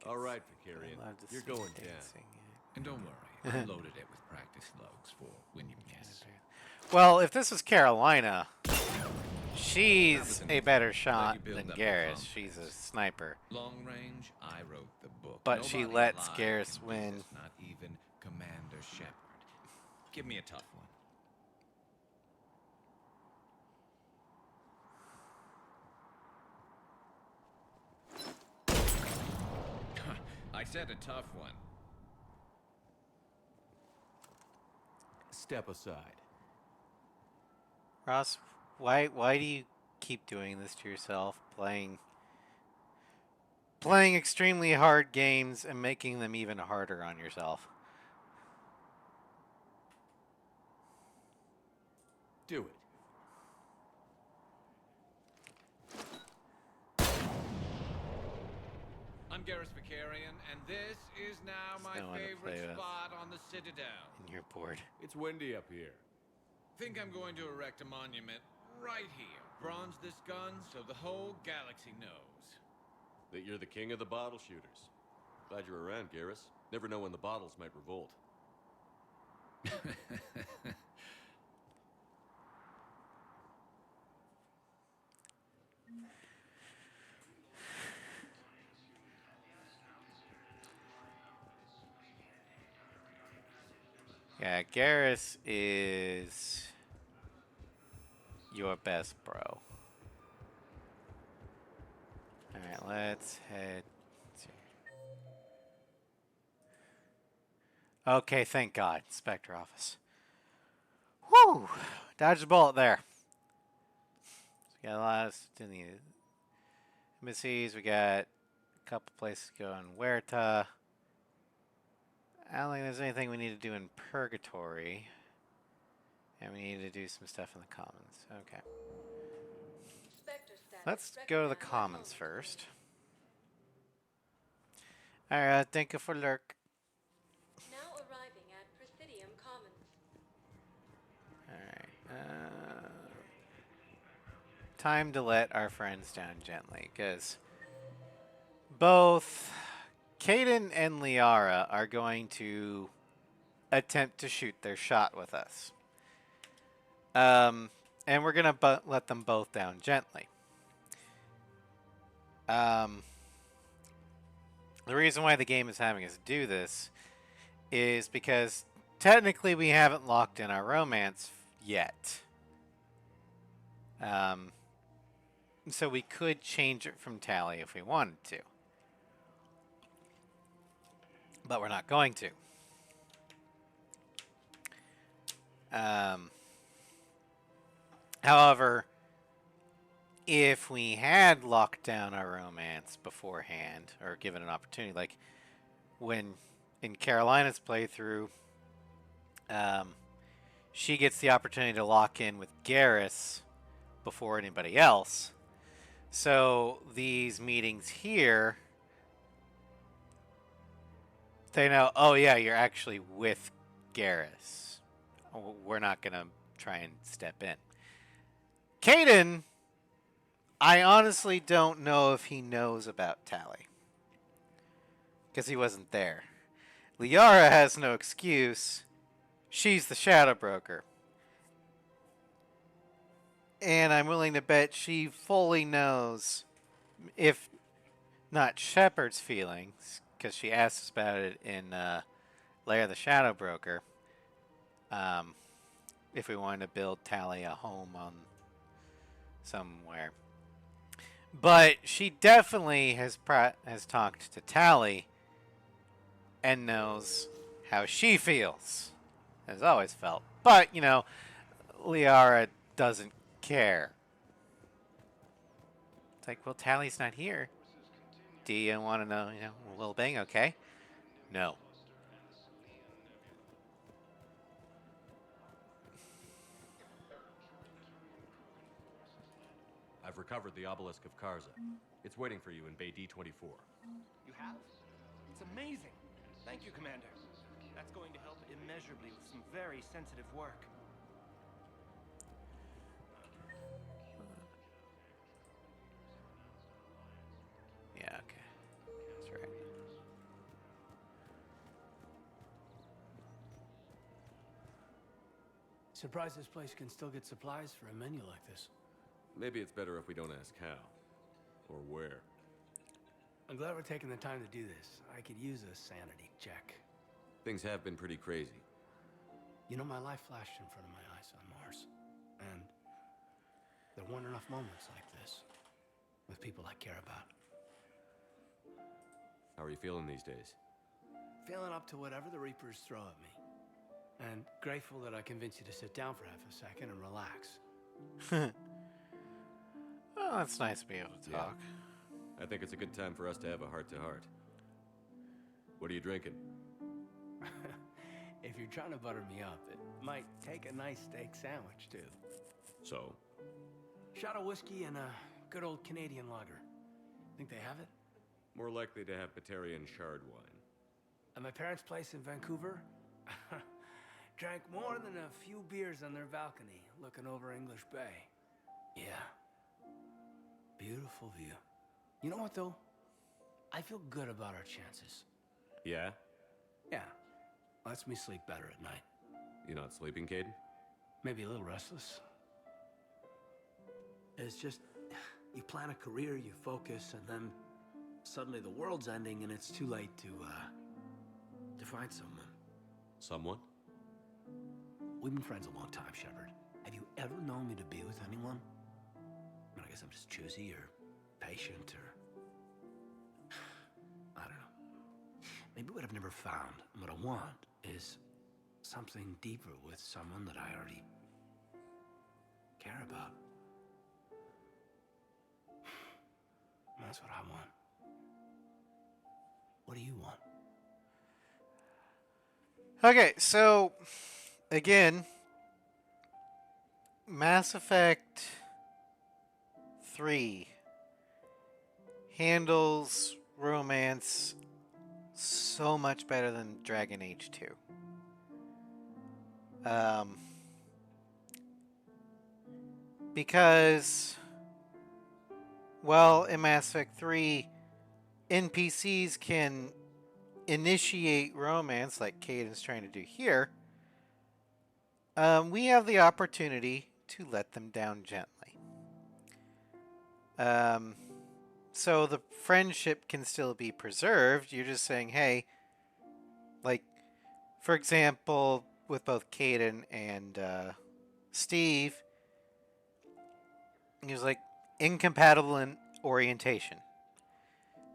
All right, Vicarian. You're going down. And don't worry, I loaded it with practice slugs for when you miss. Well, if this was Carolina, she's a better shot than Garrus. She's a sniper. Long range, I wrote the book. But she lets Garrus win. Not even Commander Shepard. Give me a tough one. I said a tough one. Step aside. Ross, why do you keep doing this to yourself? Playing extremely hard games and making them even harder on yourself. Do it. I'm Garrus Vicarian, and this is now my favorite spot on the Citadel. And you're bored. It's windy up here. Think I'm going to erect a monument right here. Bronze this gun so the whole galaxy knows. That you're the king of the bottle shooters. Glad you're around, Garrus. Never know when the bottles might revolt. Yeah, Garrus is your best bro. Alright, let's head to... Okay, thank God. Inspector office. Whew! Dodged a bullet there. So we got a lot of stuff in the embassies. We got a couple places to go in Huerta. I don't think there's anything we need to do in Purgatory. And we need to do some stuff in the Commons. Okay. Let's go to the Commons first. Alright, thank you for lurk. Now arriving at Presidium Commons. Alright, time to let our friends down gently, because both Caden and Liara are going to attempt to shoot their shot with us. And we're going to let them both down gently. The reason why the game is having us do this is because technically we haven't locked in our romance yet. So we could change it from Tally if we wanted to. But we're not going to. However, if we had locked down our romance beforehand, or given an opportunity, like when in Carolina's playthrough, she gets the opportunity to lock in with Garrus before anybody else. So these meetings here, they know, oh yeah, you're actually with Garrus. We're not going to try and step in. Caden, I honestly don't know if he knows about Tally. Because he wasn't there. Liara has no excuse. She's the Shadow Broker. And I'm willing to bet she fully knows, if not Shepard's feelings, because she asks about it in Lair of the Shadow Broker, if we wanted to build Tally a home on somewhere. But she definitely has talked to Tally and knows how she feels. Has always felt. But, you know, Liara doesn't care. It's like, well, Tally's not here. Do you want to know, a little bang, okay? No. I've recovered the obelisk of Karza. It's waiting for you in Bay D-24. You have? It's amazing. Thank you, Commander. That's going to help immeasurably with some very sensitive work. Yeah, okay. That's right. Surprised this place can still get supplies for a menu like this. Maybe it's better if we don't ask how. Or where. I'm glad we're taking the time to do this. I could use a sanity check. Things have been pretty crazy. You know, my life flashed in front of my eyes on Mars. And there weren't enough moments like this. With people I care about. How are you feeling these days? Feeling up to whatever the Reapers throw at me. And grateful that I convinced you to sit down for half a second and relax. Well, that's nice to be able to talk. Yeah. I think it's a good time for us to have a heart-to-heart. What are you drinking? If you're trying to butter me up, it might take a nice steak sandwich, too. So? Shot of whiskey and a good old Canadian lager. Think they have it? More likely to have Batarian shard wine. At my parents' place in Vancouver, drank more than a few beers on their balcony, looking over English Bay. Yeah. Beautiful view. You know what, though? I feel good about our chances. Yeah? Yeah. Lets me sleep better at night. You not sleeping, Caden? Maybe a little restless. It's just, you plan a career, you focus, and then suddenly the world's ending and it's too late to find someone. Someone? We've been friends a long time, Shepard. Have you ever known me to be with anyone? I guess I'm just choosy or patient or... I don't know. Maybe what I've never found and what I want is something deeper with someone that I already care about. That's what I want. What do you want? Okay, so again, Mass Effect 3 handles romance so much better than Dragon Age 2. Because, well, in Mass Effect 3, NPCs can initiate romance like Caden's trying to do here. We have the opportunity to let them down gently. So the friendship can still be preserved. You're just saying, hey, like, for example, with both Caden and Steve, he was like, incompatible in orientation.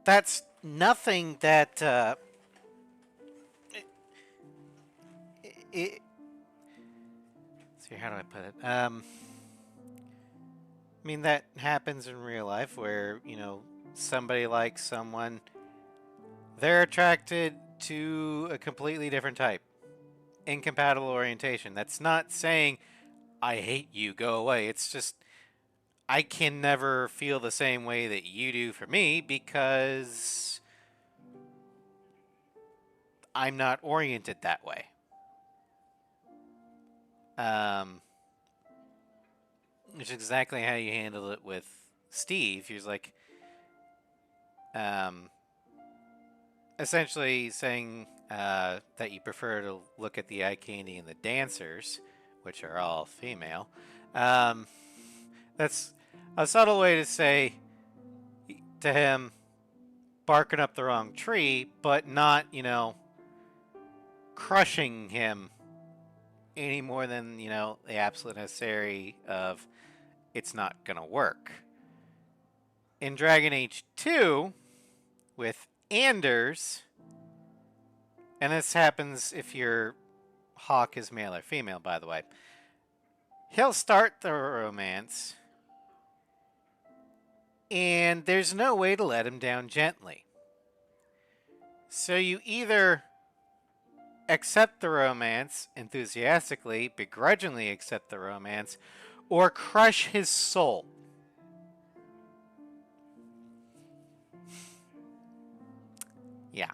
That's nothing that see, how do I put it? I mean, that happens in real life where, you know, somebody likes someone, they're attracted to a completely different type. Incompatible orientation. That's not saying, I hate you, go away. It's just, I can never feel the same way that you do for me because I'm not oriented that way. Which is exactly how you handle it with Steve. He was like, essentially saying that you prefer to look at the eye candy and the dancers, which are all female. That's a subtle way to say to him, barking up the wrong tree, but not, you know, crushing him any more than, you know, the absolute necessary of it's not gonna work. In Dragon Age 2, with Anders, and this happens if your Hawk is male or female, by the way, he'll start the romance, and there's no way to let him down gently. So you either accept the romance enthusiastically, begrudgingly accept the romance, or crush his soul. Yeah.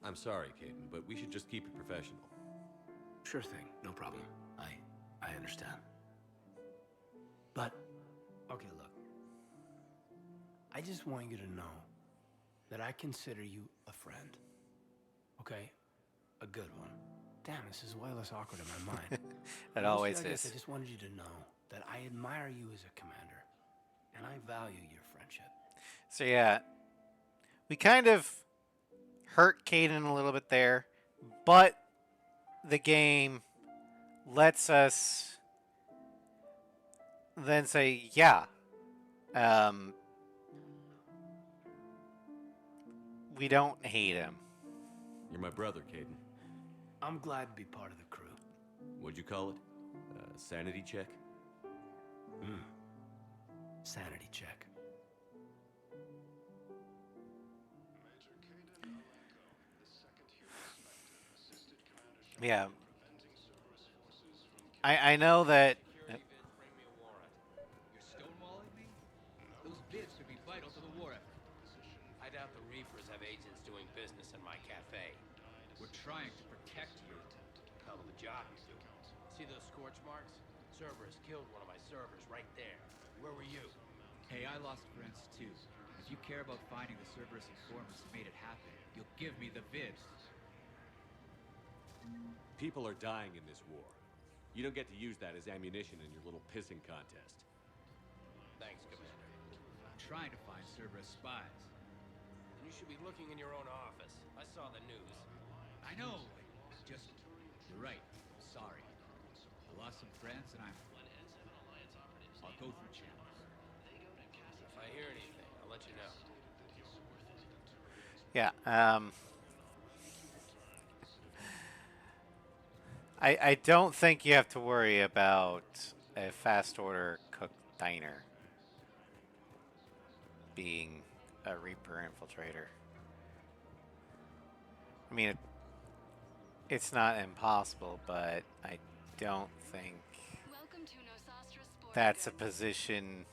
I'm sorry, Caden, but we should just keep it professional. Sure thing, no problem. I understand. But, okay, look. I just want you to know that I consider you a friend. Okay? A good one. Damn, this is way less awkward in my mind. It always I guess is. I just wanted you to know that I admire you as a commander, and I value your friendship. So yeah, we kind of hurt Caden a little bit there, but the game lets us then say, yeah, we don't hate him. You're my brother, Caden. I'm glad to be part of the crew. What'd you call it? Sanity check? Sanity check. Yeah. I know that. You're stonewalling me? Those bids could be vital to the war effort. I doubt the Reapers have agents doing business in my cafe. We're trying to protect you. Hell of a job you're doing. See those scorch marks? Cerberus killed one of my servers right there. Where were you? Hey, I lost friends too. If you care about finding the Cerberus informants who made it happen, you'll give me the vids. People are dying in this war. You don't get to use that as ammunition in your little pissing contest. Thanks, Commander. I'm trying to find Cerberus spies. You should be looking in your own office. I saw the news. I know. You're right. I'm sorry. I lost some friends and I'll go through channels. If I hear anything, I'll let you know. Yeah. I don't think you have to worry about a fast order cook diner being a Reaper infiltrator. I mean, it's not impossible, but I don't think that's a position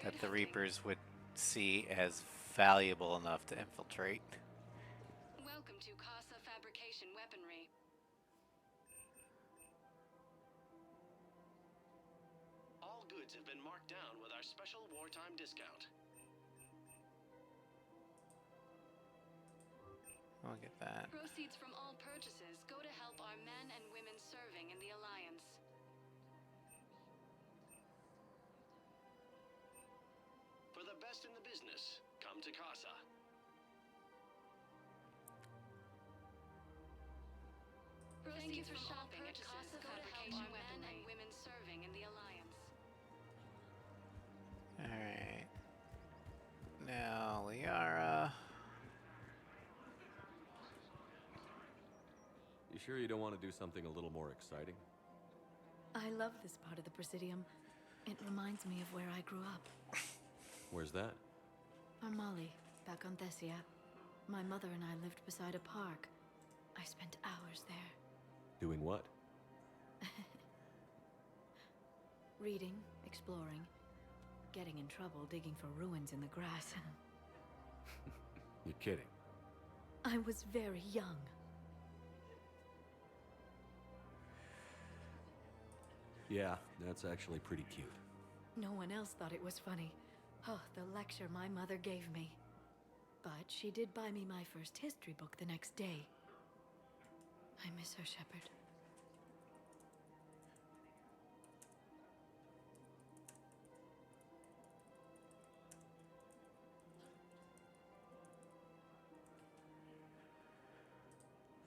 that the Reapers would see as valuable enough to infiltrate. Welcome to Casa Fabrication Weaponry. All goods have been marked down with our special wartime discount. Look at that. Proceeds from all purchases go to help our men and women serving in the Alliance. For the best in the business, come to Casa. Proceeds from shopping at Casa Fabrication Weaponry. Men and women serving in the Alliance. Alright. Now, Liara. You sure you don't want to do something a little more exciting? I love this part of the Presidium. It reminds me of where I grew up. Where's that? Armali, back on Thessia. My mother and I lived beside a park. I spent hours there. Doing what? Reading, exploring, getting in trouble digging for ruins in the grass. You're kidding. I was very young. Yeah, that's actually pretty cute. No one else thought it was funny. Oh, the lecture my mother gave me. But she did buy me my first history book the next day. I miss her, Shepard.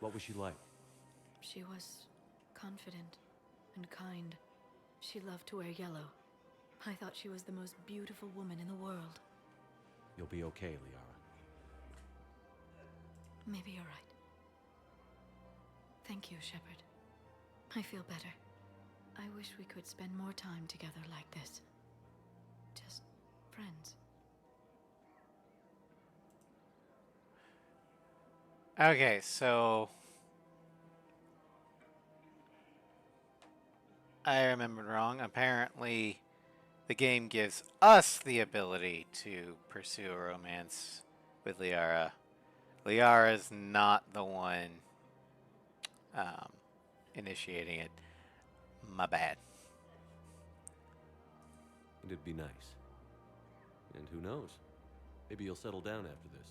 What was she like? She was confident and kind. She loved to wear yellow. I thought she was the most beautiful woman in the world. You'll be okay, Liara. Maybe you're right. Thank you, Shepard. I feel better. I wish we could spend more time together like this. Just friends. Okay, so I remembered wrong. Apparently, the game gives us the ability to pursue a romance with Liara. Liara's not the one initiating it. My bad. And it'd be nice. And who knows? Maybe you'll settle down after this.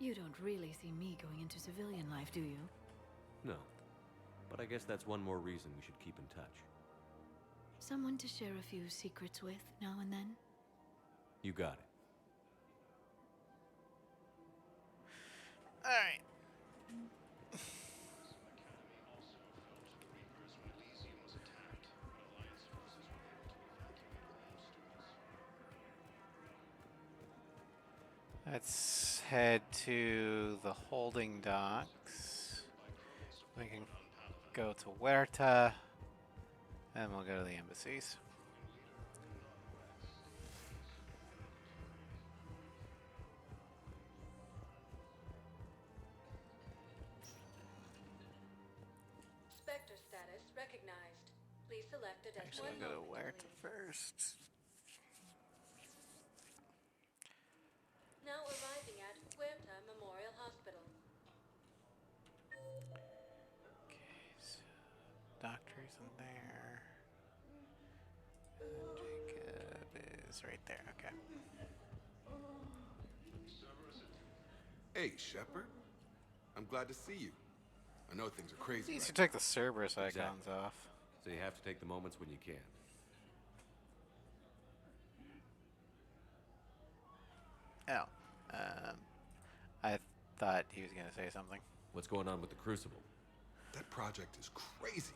You don't really see me going into civilian life, do you? No. But I guess that's one more reason we should keep in touch. Someone to share a few secrets with now and then? You got it. Alright. Let's head to the holding docks. We can go to Huerta, and we'll go to the embassies. Spectre status recognized. Please select a Actually, I'll go to Huerta first. Now arriving at Huerta Memorial Hospital. Okay, so doctor's in there. And Jacob is right there, okay. Hey, Shepard. I'm glad to see you. I know things are crazy. Easy to right take the Cerberus icons Exactly. off. So you have to take the moments when you can. Oh. I thought he was going to say something. What's going on with the Crucible? That project is crazy.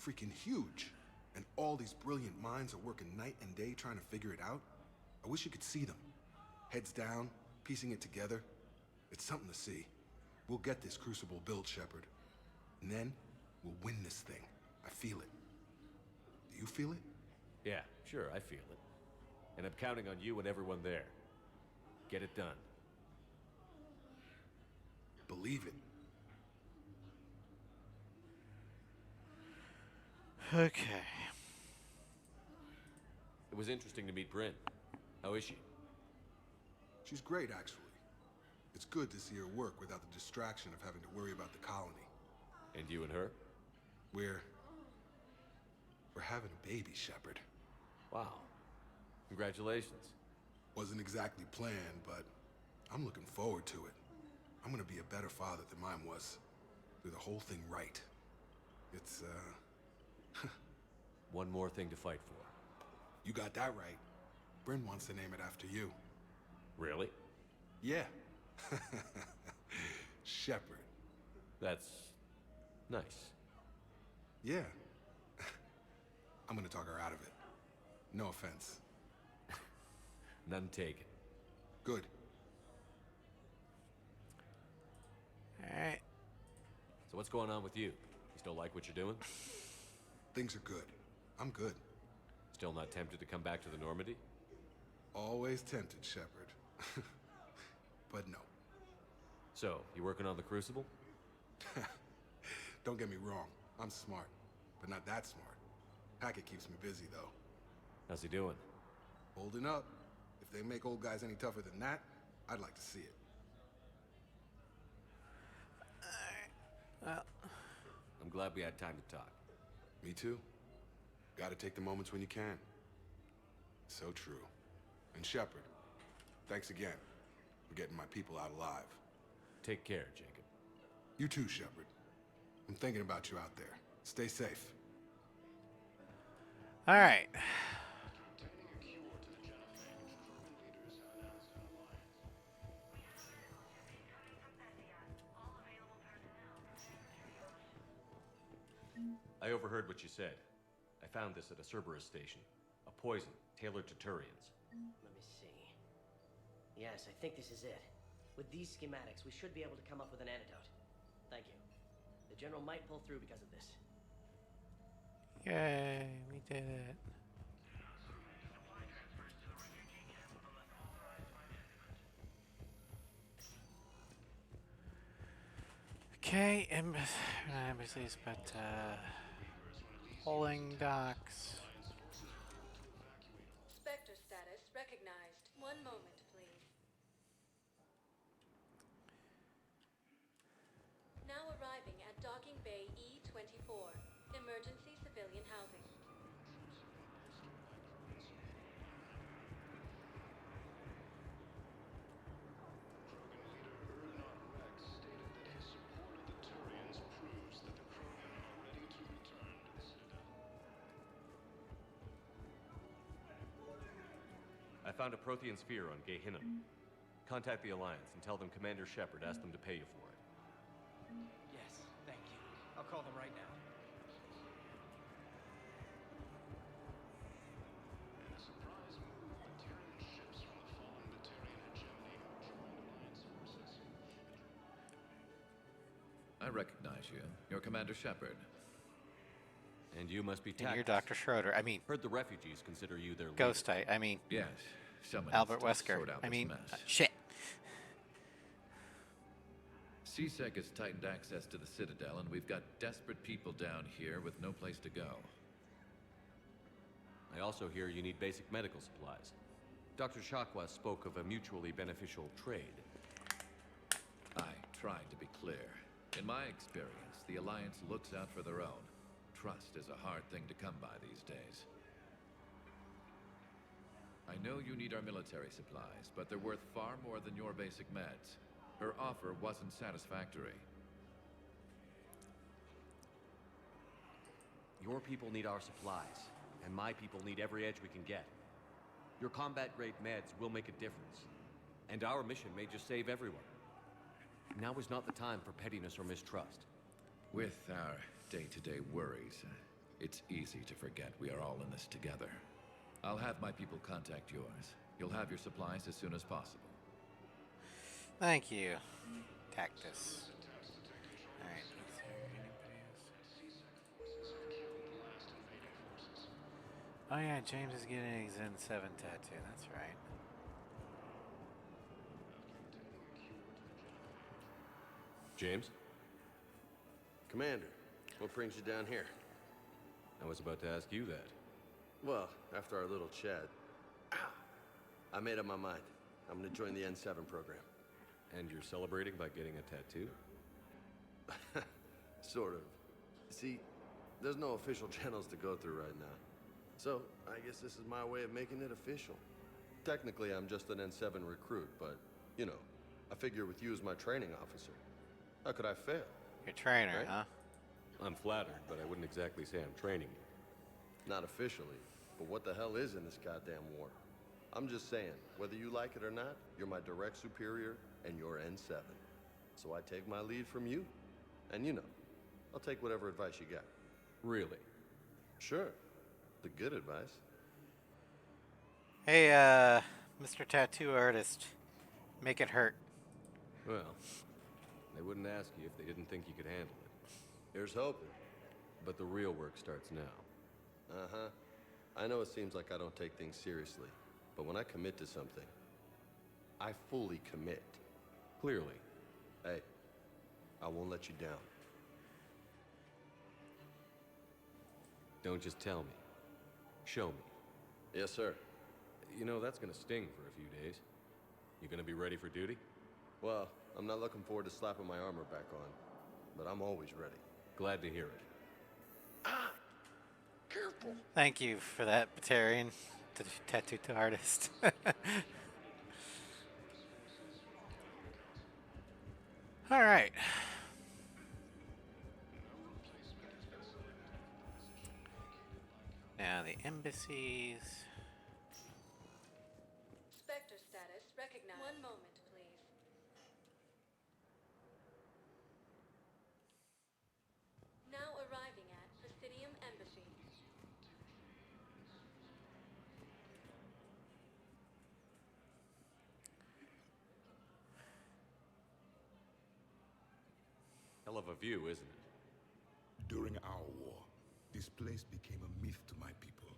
Freaking huge. And all these brilliant minds are working night and day trying to figure it out. I wish you could see them. Heads down, piecing it together. It's something to see. We'll get this Crucible built, Shepard. And then, we'll win this thing. I feel it. Do you feel it? Yeah, sure, I feel it. And I'm counting on you and everyone there. Get it done. Believe it. Okay. It was interesting to meet Bryn. How is she? She's great, actually. It's good to see her work without the distraction of having to worry about the colony. And you and her? We're having a baby, Shepard. Wow. Congratulations. Wasn't exactly planned, but I'm looking forward to it. I'm gonna be a better father than mine was. Do the whole thing right. It's, One more thing to fight for. You got that right. Bryn wants to name it after you. Really? Yeah. Shepard. That's nice. Yeah. I'm gonna talk her out of it. No offense. None taken. Good. Alright. So what's going on with you? You still like what you're doing? Things are good. I'm good. Still not tempted to come back to the Normandy? Always tempted, Shepard. But no. So, you working on the Crucible? Don't get me wrong, I'm smart, but not that smart. Hackett keeps me busy, though. How's he doing? Holding up. If they make old guys any tougher than that, I'd like to see it. Well, I'm glad we had time to talk. Me too. Gotta take the moments when you can. So true. And Shepard, thanks again for getting my people out alive. Take care, Jacob. You too, Shepard. I'm thinking about you out there. Stay safe. all right. I overheard what you said. I found this at a Cerberus station. A poison tailored to Turians. Let me see. Yes, I think this is it. With these schematics, we should be able to come up with an antidote. Thank you. The General might pull through because of this. Yay, we did it. Okay, embassies, but holding docks. Spectre status recognized. One moment, please. Now arriving at Docking Bay E24, emergency civilian housing. I found a Prothean sphere on Gehinnom. Contact the Alliance and tell them Commander Shepard asked them to pay you for it. Yes, thank you. I'll call them right now. I recognize you. You're Commander Shepard. And you must be And you're Tactus. Dr. Schroeder. I mean, Heard the refugees consider you their leader. Ghost Eye. I mean, Yes, someone Albert needs to Wesker. sort out I this mean, mess. shit. CSEC has tightened access to the Citadel, and we've got desperate people down here with no place to go. I also hear you need basic medical supplies. Dr. Shakwa spoke of a mutually beneficial trade. I tried to be clear. In my experience, the Alliance looks out for their own. Trust is a hard thing to come by these days. I know you need our military supplies, but they're worth far more than your basic meds. Her offer wasn't satisfactory. Your people need our supplies, and my people need every edge we can get. Your combat-grade meds will make a difference, and our mission may just save everyone. Now is not the time for pettiness or mistrust. With our day-to-day worries, it's easy to forget we are all in this together. I'll have my people contact yours. You'll have your supplies as soon as possible. Thank you, Cactus. Alright, is there anybody else? Oh yeah, James is getting his N7 tattoo, that's right. James? Commander, what brings you down here? I was about to ask you that. Well, after our little chat, I made up my mind. I'm gonna join the N7 program. And you're celebrating by getting a tattoo? Sort of. See, there's no official channels to go through right now. So, I guess this is my way of making it official. Technically, I'm just an N7 recruit, but, you know, I figure with you as my training officer, how could I fail? Your trainer, Right? huh? I'm flattered, but I wouldn't exactly say I'm training you. Not officially, but what the hell is in this goddamn war? I'm just saying, whether you like it or not, you're my direct superior, and you're N7. So I take my lead from you, and you know, I'll take whatever advice you got. Really? Sure. The good advice. Hey, Mr. Tattoo Artist, make it hurt. Well, they wouldn't ask you if they didn't think you could handle it. Here's hoping. But the real work starts now. Uh-huh. I know it seems like I don't take things seriously, but when I commit to something, I fully commit. Clearly. Hey, I won't let you down. Don't just tell me. Show me. Yes, sir. You know, that's gonna sting for a few days. You gonna be ready for duty? Well, I'm not looking forward to slapping my armor back on, but I'm always ready. Glad to hear it. Careful. Thank you for that, Batarian, the tattoo artist. All right. Now the embassies. Spectre status recognized. One moment, please. Now arriving at Presidium Embassy. Hell of a view, isn't it? During our war, this place became a myth to my people.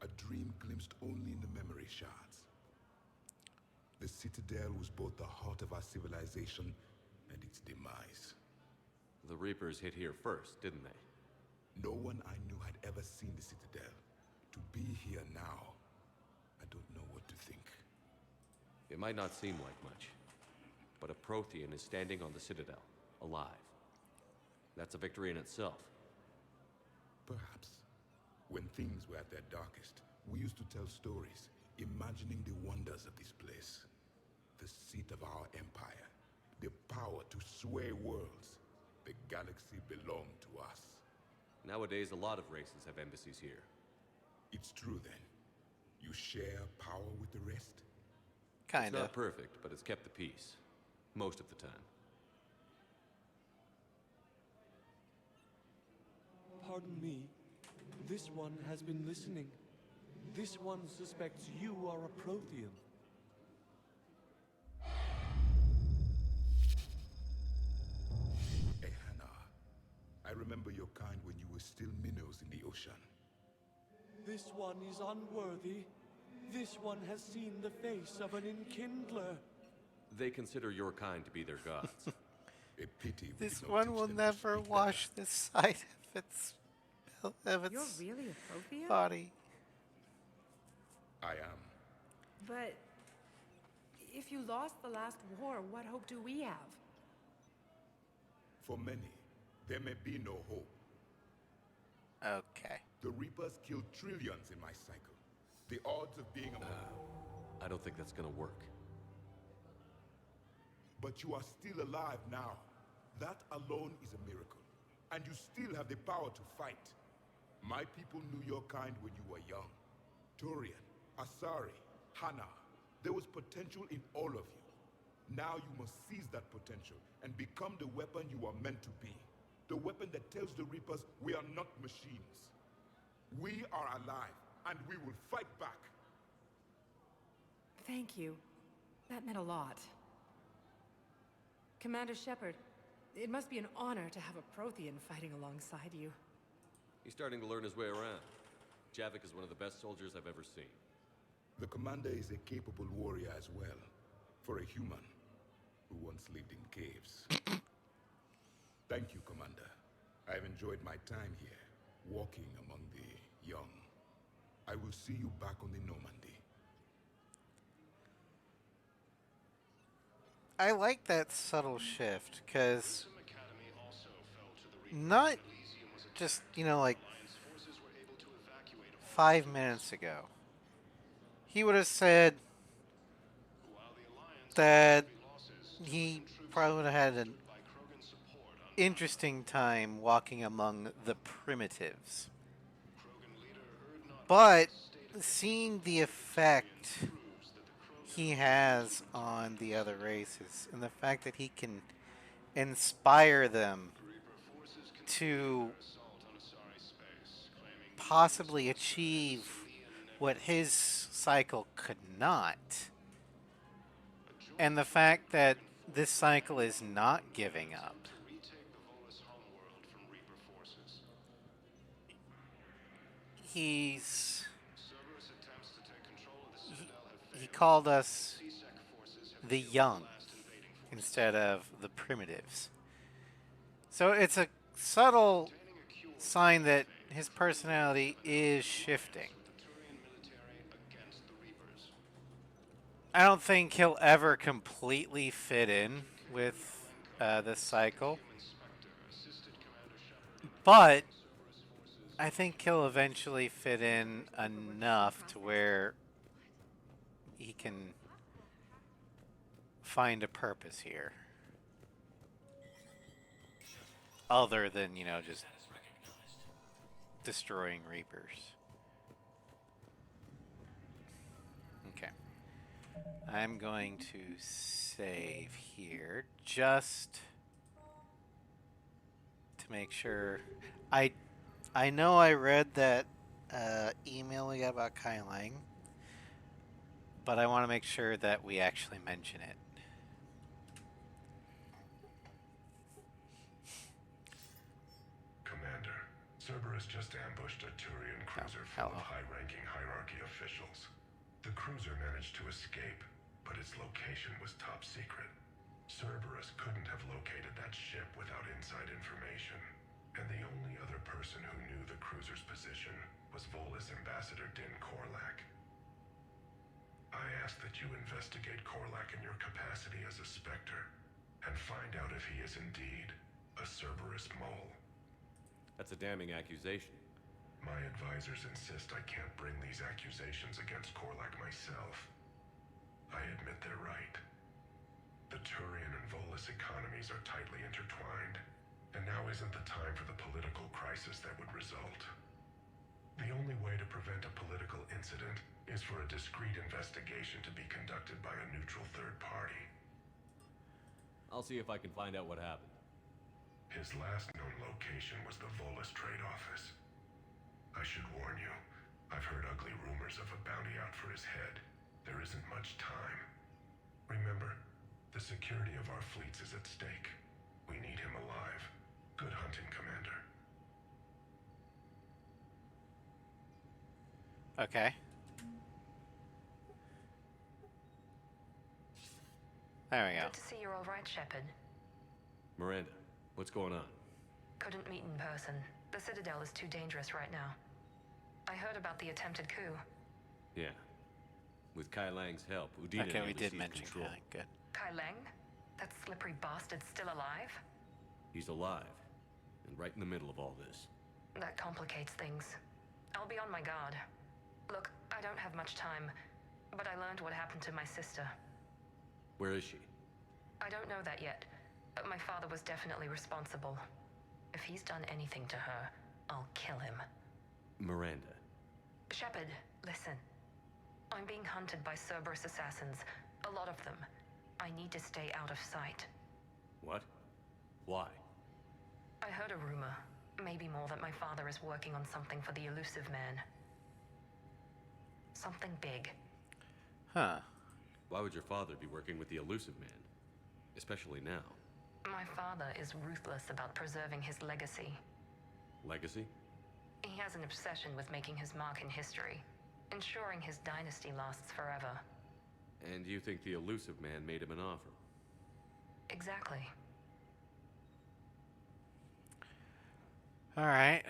A dream glimpsed only in the memory shards. The Citadel was both the heart of our civilization and its demise. The Reapers hit here first, didn't they? No one I knew had ever seen the Citadel. To be here now, I don't know what to think. It might not seem like much, but a Prothean is standing on the Citadel, alive. That's a victory in itself. Perhaps. When things were at their darkest, we used to tell stories, imagining the wonders of this place. The seat of our empire, the power to sway worlds. The galaxy belonged to us. Nowadays, a lot of races have embassies here. It's true then. You share power with the rest? Kinda. It's not perfect, but it's kept the peace. Most of the time. Pardon me. This one has been listening. This one suspects you are a Prothean. Ehana, I remember your kind when you were still minnows in the ocean. This one is unworthy. This one has seen the face of an enkindler. They consider your kind to be their gods. A pity. This one will never wash the side of its You're really a Prothean? body. I am. But if you lost the last war, what hope do we have? For many, there may be no hope. Okay. The Reapers killed trillions in my cycle. The odds of being among I don't think that's gonna work. But you are still alive now. That alone is a miracle. And you still have the power to fight. My people knew your kind when you were young. Turian, Asari, Hana. There was potential in all of you. Now you must seize that potential and become the weapon you are meant to be. The weapon that tells the Reapers we are not machines. We are alive, and we will fight back. Thank you. That meant a lot. Commander Shepard, it must be an honor to have a Prothean fighting alongside you. He's starting to learn his way around. Javik is one of the best soldiers I've ever seen. The commander is a capable warrior as well, for a human who once lived in caves. Thank you, Commander. I've enjoyed my time here, walking among the young. I will see you back on the Normandy. I like that subtle shift, because not just, like 5 minutes ago, he would have said that he probably would have had an interesting time walking among the primitives. But seeing the effect he has on the other races, and the fact that he can inspire them to possibly achieve what his cycle could not, and the fact that this cycle is not giving up, he's he called us the young instead of the primitives. So it's a subtle sign that his personality is shifting. I don't think he'll ever completely fit in with this cycle, but I think he'll eventually fit in enough to where he can find a purpose here. Other than, you know, just destroying Reapers. Okay. I'm going to save here just to make sure. I know I read that email we got about Kai Lang, but I want to make sure that we actually mention it. Commander, Cerberus just ambushed a Turian cruiser full of high-ranking hierarchy officials. The cruiser managed to escape, but its location was top secret. Cerberus couldn't have located that ship without inside information, and the only other person who knew the cruiser's position was Volus Ambassador Din Korlak. I ask that you investigate Korlak in your capacity as a Spectre, and find out if he is indeed a Cerberus mole. That's a damning accusation. My advisors insist I can't bring these accusations against Korlak myself. I admit they're right. The Turian and Volus economies are tightly intertwined, and now isn't the time for the political crisis that would result. The only way to prevent a political incident is for a discreet investigation to be conducted by a neutral third party. I'll see if I can find out what happened. His last known location was the Volus trade office. I should warn you, I've heard ugly rumors of a bounty out for his head. There isn't much time. Remember, the security of our fleets is at stake. We need him alive. Good hunting, Commander. Okay. There we go. Good to see you're all right, Shepard. Miranda, what's going on? Couldn't meet in person. The Citadel is too dangerous right now. I heard about the attempted coup. Yeah. With Kai Lang's help, Udina Okay, we did seized mention control. Kai. Good. Kai Lang? That slippery bastard's still alive? He's alive, and right in the middle of all this. That complicates things. I'll be on my guard. Look, I don't have much time, but I learned what happened to my sister. Where is she? I don't know that yet, but my father was definitely responsible. If he's done anything to her, I'll kill him. Miranda. Shepard, listen. I'm being hunted by Cerberus assassins. A lot of them. I need to stay out of sight. What? Why? I heard a rumor, maybe more, that my father is working on something for the Elusive Man. Something big. Huh. Why would your father be working with the Elusive Man? Especially now. My father is ruthless about preserving his legacy. Legacy? He has an obsession with making his mark in history, ensuring his dynasty lasts forever. And you think the Elusive Man made him an offer? Exactly. All right.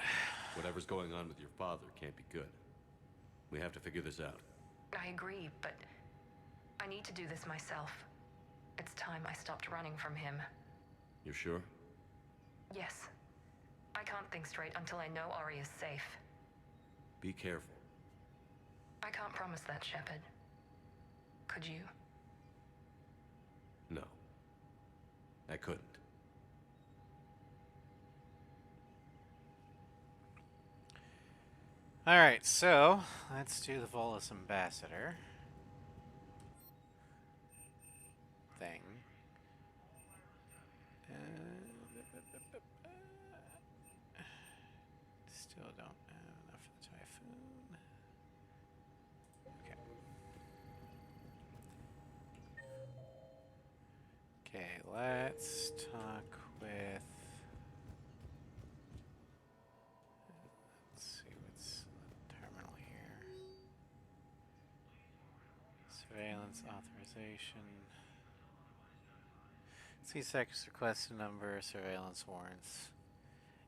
Whatever's going on with your father can't be good. We have to figure this out. I agree, but I need to do this myself. It's time I stopped running from him. You're sure? Yes. I can't think straight until I know Ori is safe. Be careful. I can't promise that, Shepard. Could you? No. I couldn't. Alright, so let's do the Volus Ambassador thing. Still don't have enough for the Typhoon. Okay. Okay, let's talk with... Let's see what's the terminal here. Surveillance authorization. C-Sec's request a number of surveillance warrants.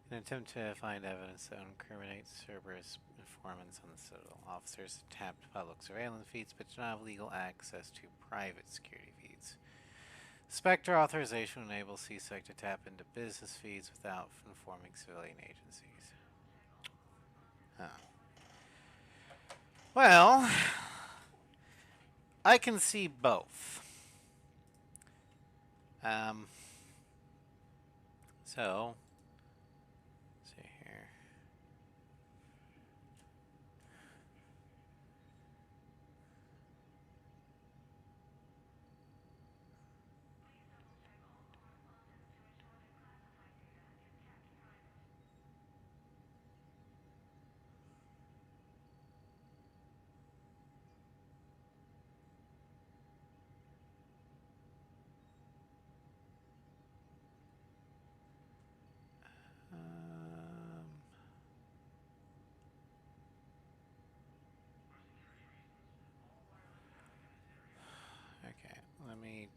In an attempt to find evidence that incriminates Cerberus informants on the Citadel, officers tapped public surveillance feeds but do not have legal access to private security feeds. Spectre authorization enables C-Sec to tap into business feeds without informing civilian agencies. Huh. Well, I can see both. So, let's see here. Okay, let me.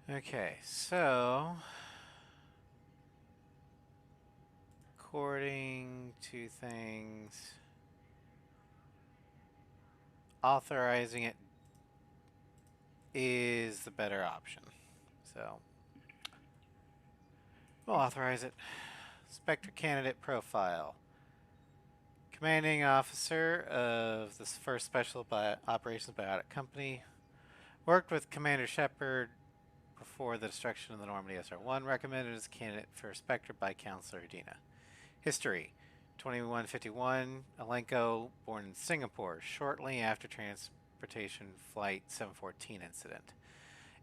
Okay, so according to things, authorizing it is the better option. So we'll authorize it. Spectre candidate profile. Commanding officer of the 1st Special Operations Biotic Company. Worked with Commander Shepard before the destruction of the Normandy SR-1. Recommended as candidate for Spectre by Counselor Udina. History. 2151, Alenko, born in Singapore, shortly after transportation flight 714 incident.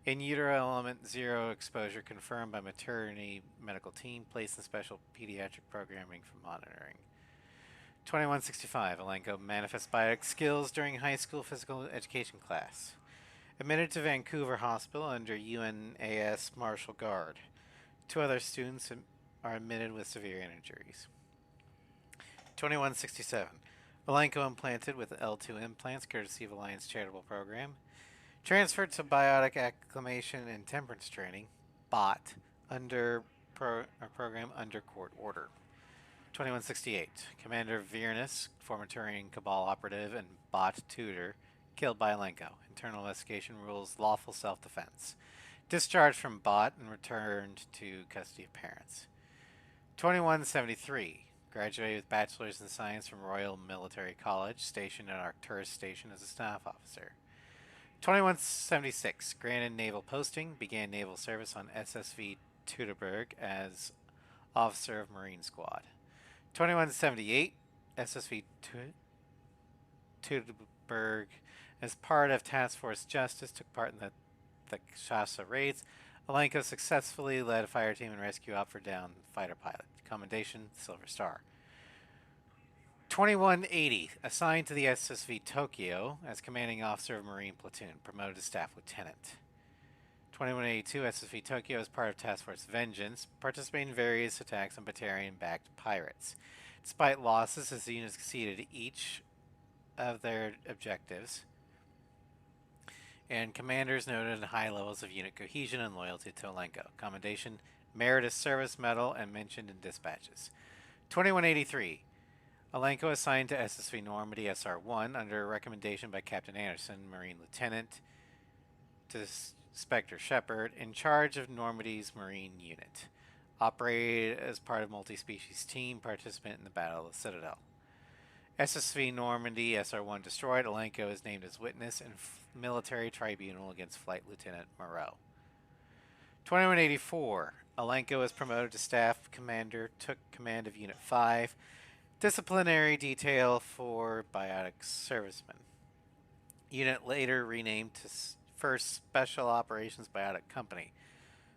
In utero element 0 exposure confirmed by maternity medical team, placed in special pediatric programming for monitoring. 2165, Alenko manifests biotic skills during high school physical education class. Admitted to Vancouver Hospital under UNAS Marshal Guard. 2 other students are admitted with severe injuries. 2167, Alenko implanted with L2 implants courtesy of Alliance Charitable Program. Transferred to Biotic Acclimation and Temperance Training, BOT, under program under court order. 2168, Commander Viernus, former Turian Cabal operative and BOT tutor, killed by Alenko. Internal investigation rules lawful self-defense. Discharged from BOT and returned to custody of parents. 2173, graduated with Bachelor's in Science from Royal Military College, stationed at Arcturus Station as a staff officer. 2176, granted naval posting, began naval service on SSV Teutoburg as officer of Marine Squad. 2178, SSV Teutoburg, as part of Task Force Justice, took part in the Shasta raids. Alenko successfully led a fire team and rescue op for downed fighter pilot. Commendation, Silver Star. 2180, assigned to the SSV Tokyo as commanding officer of Marine Platoon, promoted to staff lieutenant. 2182, SSV Tokyo as part of Task Force Vengeance, participating in various attacks on Batarian-backed pirates. Despite losses, his unit succeeded each of their objectives, and commanders noted high levels of unit cohesion and loyalty to Alenko. Commendation, Meritorious Service Medal, and mentioned in dispatches. 2183, Alenko assigned to SSV Normandy SR-1 under recommendation by Captain Anderson, Marine Lieutenant, to Spectre Shepard, in charge of Normandy's Marine Unit. Operated as part of multi-species team, participant in the Battle of the Citadel. SSV Normandy SR-1 destroyed. Alenko is named as witness in military tribunal against Flight Lieutenant Moreau. 2184, Alenko is promoted to staff commander, took command of Unit 5, disciplinary detail for biotic servicemen. Unit later renamed to 1st Special Operations Biotic Company,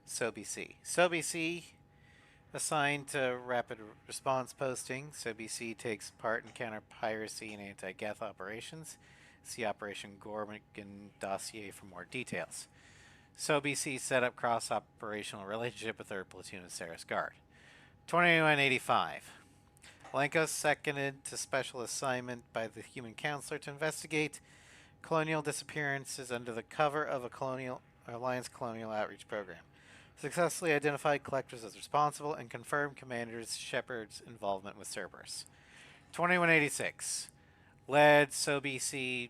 SOBC. SOBC assigned to Rapid Response Posting. SOBC takes part in counter-piracy and anti-Geth operations. See Operation Gorgon dossier for more details. So BC set up cross-operational relationship with her platoon of Sarah's Guard. 2185. Lenko seconded to special assignment by the Human Counselor to investigate colonial disappearances under the cover of a Alliance colonial outreach program. Successfully identified collectors as responsible and confirmed Commander Shepard's involvement with Cerberus. 2186. Led SOBC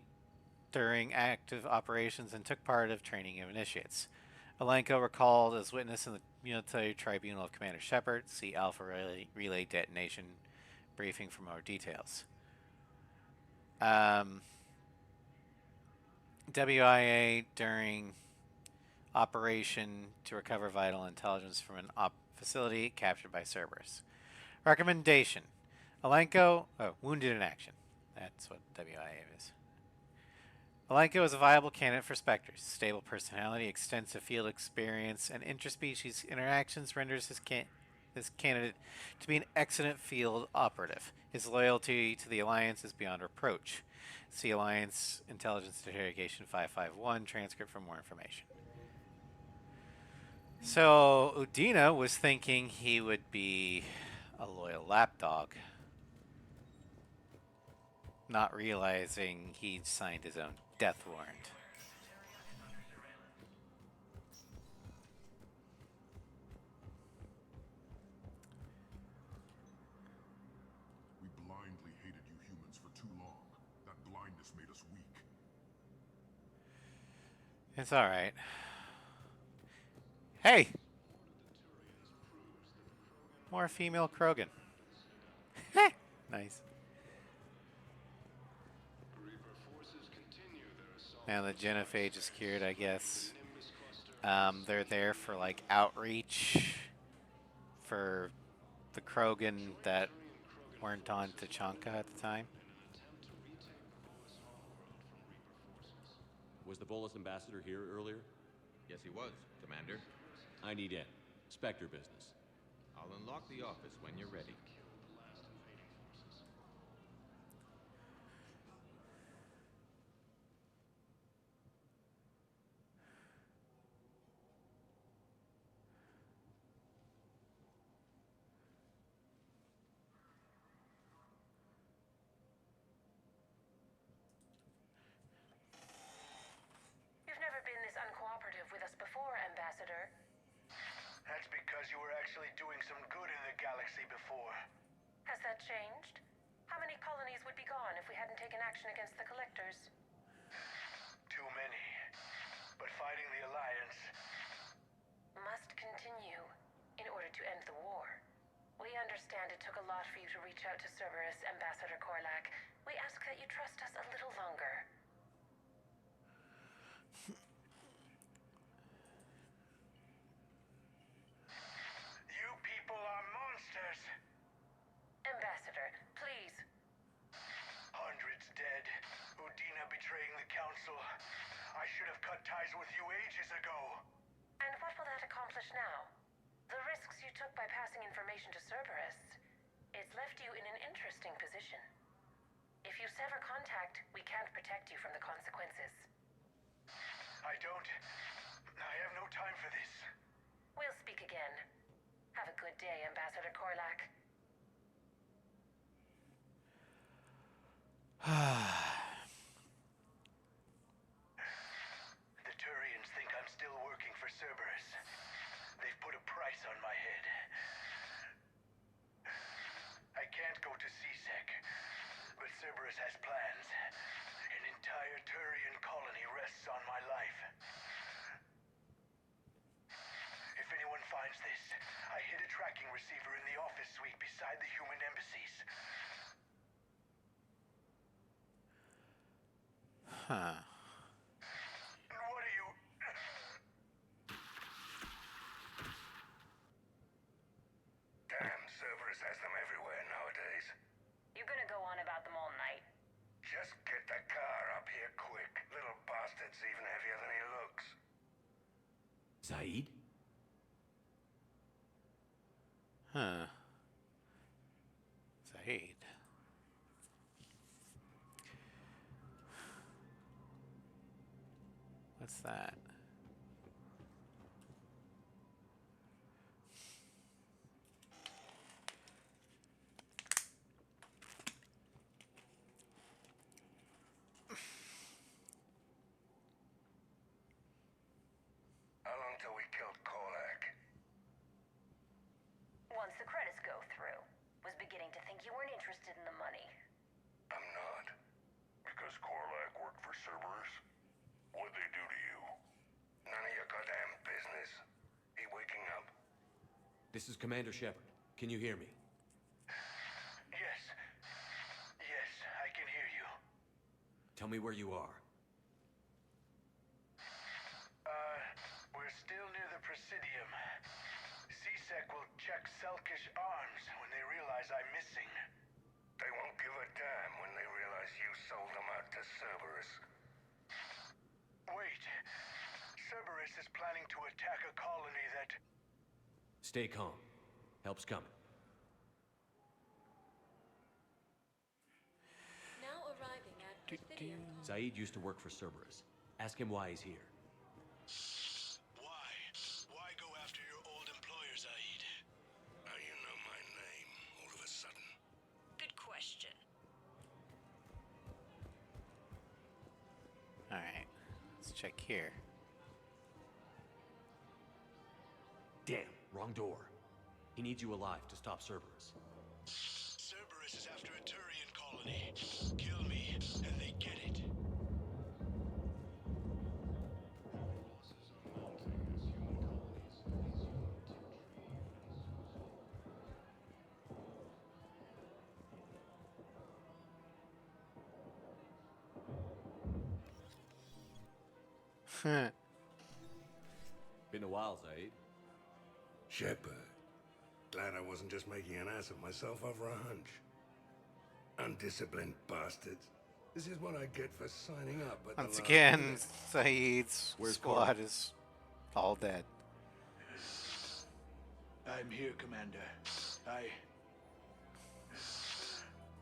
during active operations and took part of training of initiates. Alenko recalled as witness in the military tribunal of Commander Shepard. See Alpha Relay detonation briefing for more details. WIA during operation to recover vital intelligence from an facility captured by Cerberus. Recommendation. Alenko, wounded in action. That's what WIA is. Alenko is a viable candidate for Spectres. Stable personality, extensive field experience, and interspecies interactions renders his candidate to be an excellent field operative. His loyalty to the Alliance is beyond reproach. See Alliance Intelligence Interrogation 551 transcript for more information. So Udina was thinking he would be a loyal lapdog, not realizing he'd signed his own death warrant. We blindly hated you humans for too long. That blindness made us weak. It's alright. Hey! More female Krogan. Nice. Now the genophage is cured, I guess. They're there for like outreach for the Krogan that weren't on Tachanka at the time. Was the Bolus ambassador here earlier? Yes, he was, Commander. I need in. Spectre business. I'll unlock the office when you're ready. You've never been this uncooperative with us before, Ambassador. That's because you were actually doing some good in the galaxy before. Has that changed? How many colonies would be gone if we hadn't taken action against the Collectors? Too many. But fighting the Alliance must continue in order to end the war. We understand it took a lot for you to reach out to Cerberus, Ambassador Korlak. We ask that you trust us a little longer. You people are monsters! Ambassador, please. Hundreds dead. Udina betraying the Council. I should have cut ties with you ages ago. And what will that accomplish now? The risks you took by passing information to Cerberus, it's left you in an interesting position. If you sever contact, we can't protect you from the consequences. I have no time for this. We'll speak again. Have a good day, Ambassador Korlak. The Turians think I'm still working for Cerberus. They've put a price on my head. I can't go to CSEC, but Cerberus has plans. An entire Turian colony rests on my life. If anyone finds this, I hid a tracking receiver in the office suite beside the human embassies. Huh. What are you... Damn, Cerberus has them everywhere nowadays. You gonna go on about them all night? Just get the car up here quick. Little bastard's even heavier than he looks. Saeed? Huh. Saeed. What's that? beginning to think you weren't interested in the money. I'm not. Because Korlak worked for Cerberus? What'd they do to you? None of your goddamn business. He waking up? This is Commander Shepard. Can you hear me? Yes. Yes, I can hear you. Tell me where you are. We're still near the Presidium. CSEC will check Selkish arms when they realize I'm missing. They won't give a damn when they realize you sold them out to Cerberus. Wait. Cerberus is planning to attack a colony that... Stay calm. Help's coming. Now arriving at Presidium. Zaid used to work for Cerberus. Ask him why he's here. Why? Why go after your old employer, Zaid? Now you know my name, all of a sudden. Good question. Alright, let's check here. Damn, wrong door. He needs you alive to stop Cerberus. Cerberus is after a Turian colony. Kill me, and they get it. Been a while, Zaid. Shepard. Glad I wasn't just making an ass of myself over a hunch. Undisciplined bastards. This is what I get for signing up at Once the again, Saeed's squad is all dead. I'm here, Commander.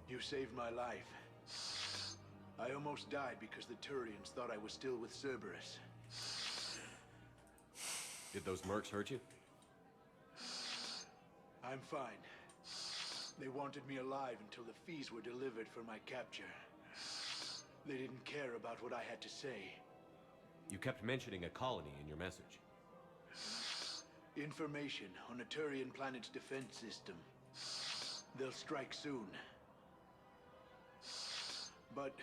You saved my life. I almost died because the Turians thought I was still with Cerberus. Did those mercs hurt you? I'm fine. They wanted me alive until the fees were delivered for my capture. They didn't care about what I had to say. You kept mentioning a colony in your message. Information on a Turian planet's defense system. They'll strike soon. But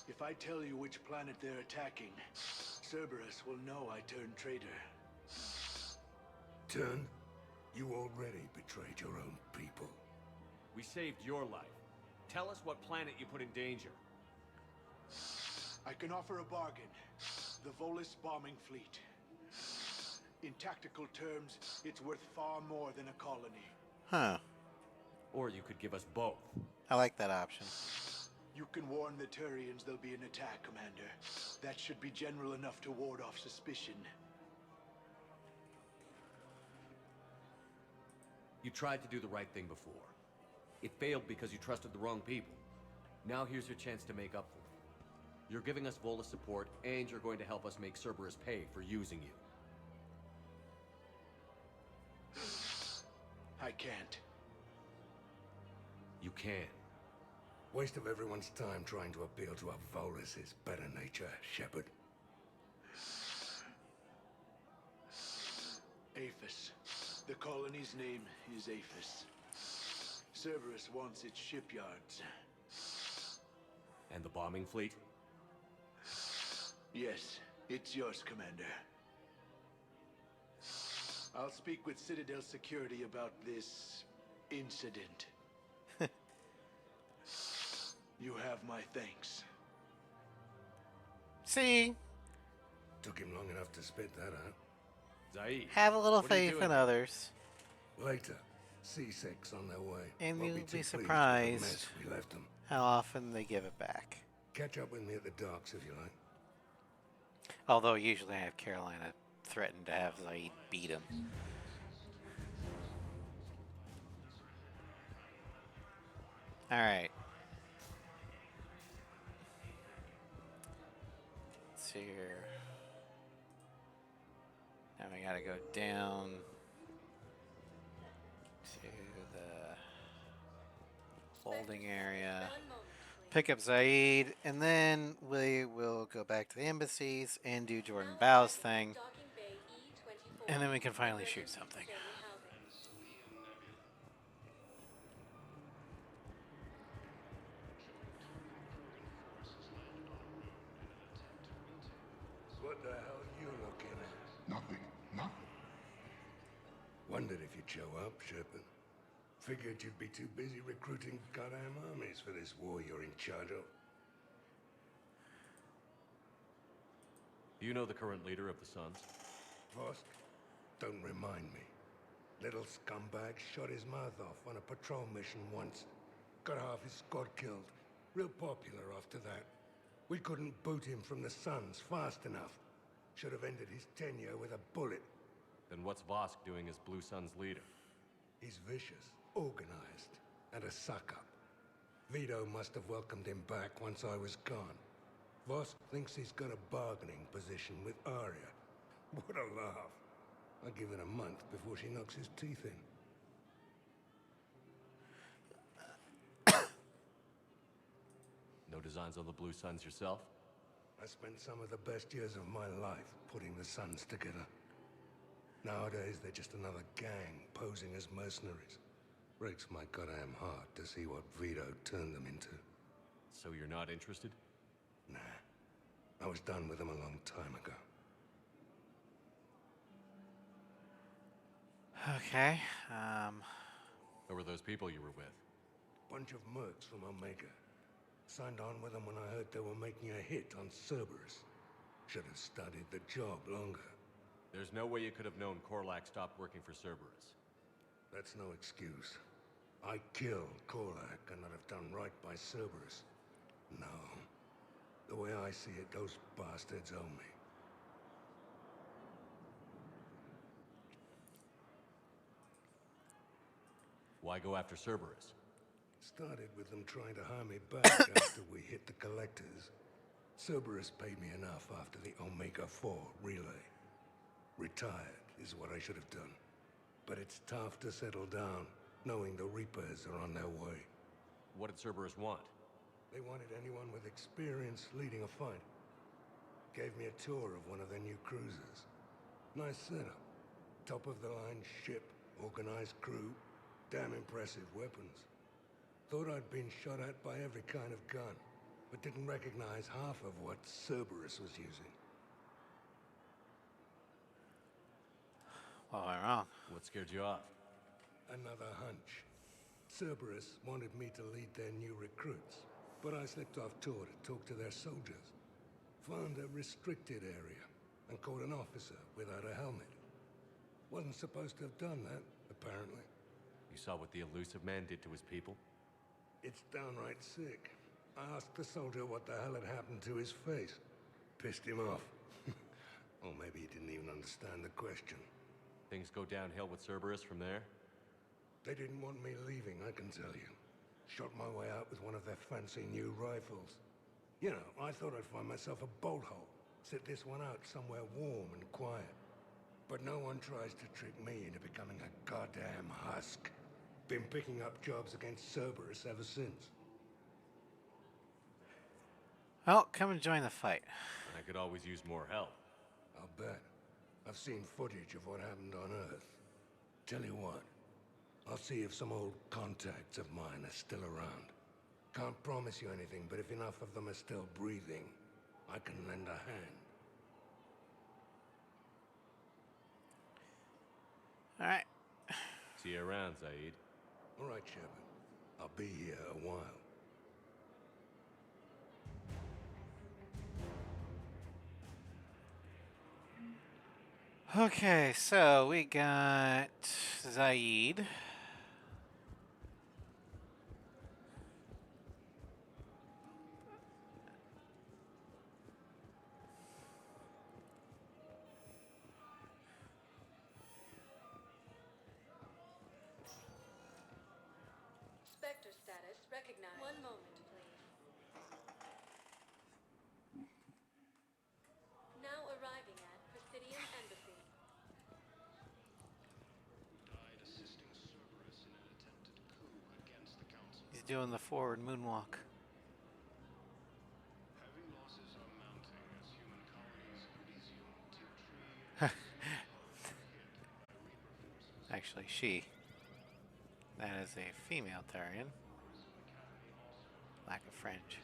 if I tell you which planet they're attacking, Cerberus will know I turned traitor. Turn? You already betrayed your own people. We saved your life. Tell us what planet you put in danger. I can offer a bargain. The Volus bombing fleet. In tactical terms, it's worth far more than a colony. Huh. Or you could give us both. I like that option. You can warn the Turians there'll be an attack, Commander. That should be general enough to ward off suspicion. You tried to do the right thing before. It failed because you trusted the wrong people. Now here's your chance to make up for it. You're giving us Volus support, and you're going to help us make Cerberus pay for using you. I can't. You can. Waste of everyone's time trying to appeal to a Volus' better nature, Shepard. Aphis. The colony's name is Aphis. Cerberus wants its shipyards. And the bombing fleet? Yes, it's yours, Commander. I'll speak with Citadel Security about this incident. You have my thanks. See? Took him long enough to spit that out. Zaid, Have a little faith in others. Later, C6 on their way. And Won't you'll too be pleased with the surprised mess we left them. how often they give it back. Catch up with me at the docks if you like. Although usually I have Carolina threaten to have Zaid beat him. Alright. Let's see here. Now we gotta go down to the holding area. Pick up Zaid, and then we will go back to the embassies and do Jordan Bow's thing. And then we can finally shoot something. What the hell you looking at? Nothing. Nothing. Wondered if you'd show up, Shepard. Figured you'd be too busy recruiting goddamn armies for this war you're in charge of. Do you know the current leader of the Suns? Vosk? Don't remind me. Little scumbag shot his mouth off on a patrol mission once. Got half his squad killed. Real popular after that. We couldn't boot him from the Suns fast enough. Should have ended his tenure with a bullet. Then what's Vosk doing as Blue Sun's leader? He's vicious, organized, and a suck-up. Vito must have welcomed him back once I was gone. Vosk thinks he's got a bargaining position with Arya. What a laugh. I'll give it a month before she knocks his teeth in. No designs on the Blue Suns yourself? I spent some of the best years of my life putting the Suns together. Nowadays, they're just another gang posing as mercenaries. Breaks my goddamn heart to see what Vito turned them into. So you're not interested? Nah. I was done with them a long time ago. Okay, Who were those people you were with? Bunch of mercs from Omega. Signed on with them when I heard they were making a hit on Cerberus. Should have studied the job longer. There's no way you could have known Korlak stopped working for Cerberus. That's no excuse. I killed Korlak and I'd have done right by Cerberus. No. The way I see it, those bastards owe me. Why go after Cerberus? Started with them trying to hire me back after we hit the collectors. Cerberus paid me enough after the Omega-4 relay. Retired is what I should have done. But it's tough to settle down, knowing the Reapers are on their way. What did Cerberus want? They wanted anyone with experience leading a fight. Gave me a tour of one of their new cruisers. Nice setup. Top-of-the-line ship, organized crew, damn impressive weapons. Thought I'd been shot at by every kind of gun, but didn't recognize half of what Cerberus was using. What went wrong? What scared you off? Another hunch. Cerberus wanted me to lead their new recruits, but I slipped off tour to talk to their soldiers. Found a restricted area and caught an officer without a helmet. Wasn't supposed to have done that, apparently. You saw what the elusive man did to his people? It's downright sick. I asked the soldier what the hell had happened to his face. Pissed him off. Or maybe he didn't even understand the question. Things go downhill with Cerberus from there? They didn't want me leaving, I can tell you. Shot my way out with one of their fancy new rifles. You know, I thought I'd find myself a bolt hole. Sit this one out somewhere warm and quiet. But no one tries to trick me into becoming a goddamn husk. Been picking up jobs against Cerberus ever since. Well, come and join the fight. I could always use more help. I'll bet. I've seen footage of what happened on Earth. Tell you what, I'll see if some old contacts of mine are still around. Can't promise you anything, but if enough of them are still breathing, I can lend a hand. All right. See you around, Zaid. All right, Shepard. I'll be here a while. Okay, so we got Zaid. Spectre status recognized. One moment, please. Now arriving at Presidium Embassy. Died assisting Cerberus in an attempted coup against the Council. He's doing the forward moonwalk. Heavy losses are mounting as human colonies in Elysium Tier 3 Actually, she. That is a female Tarian. Lack of French.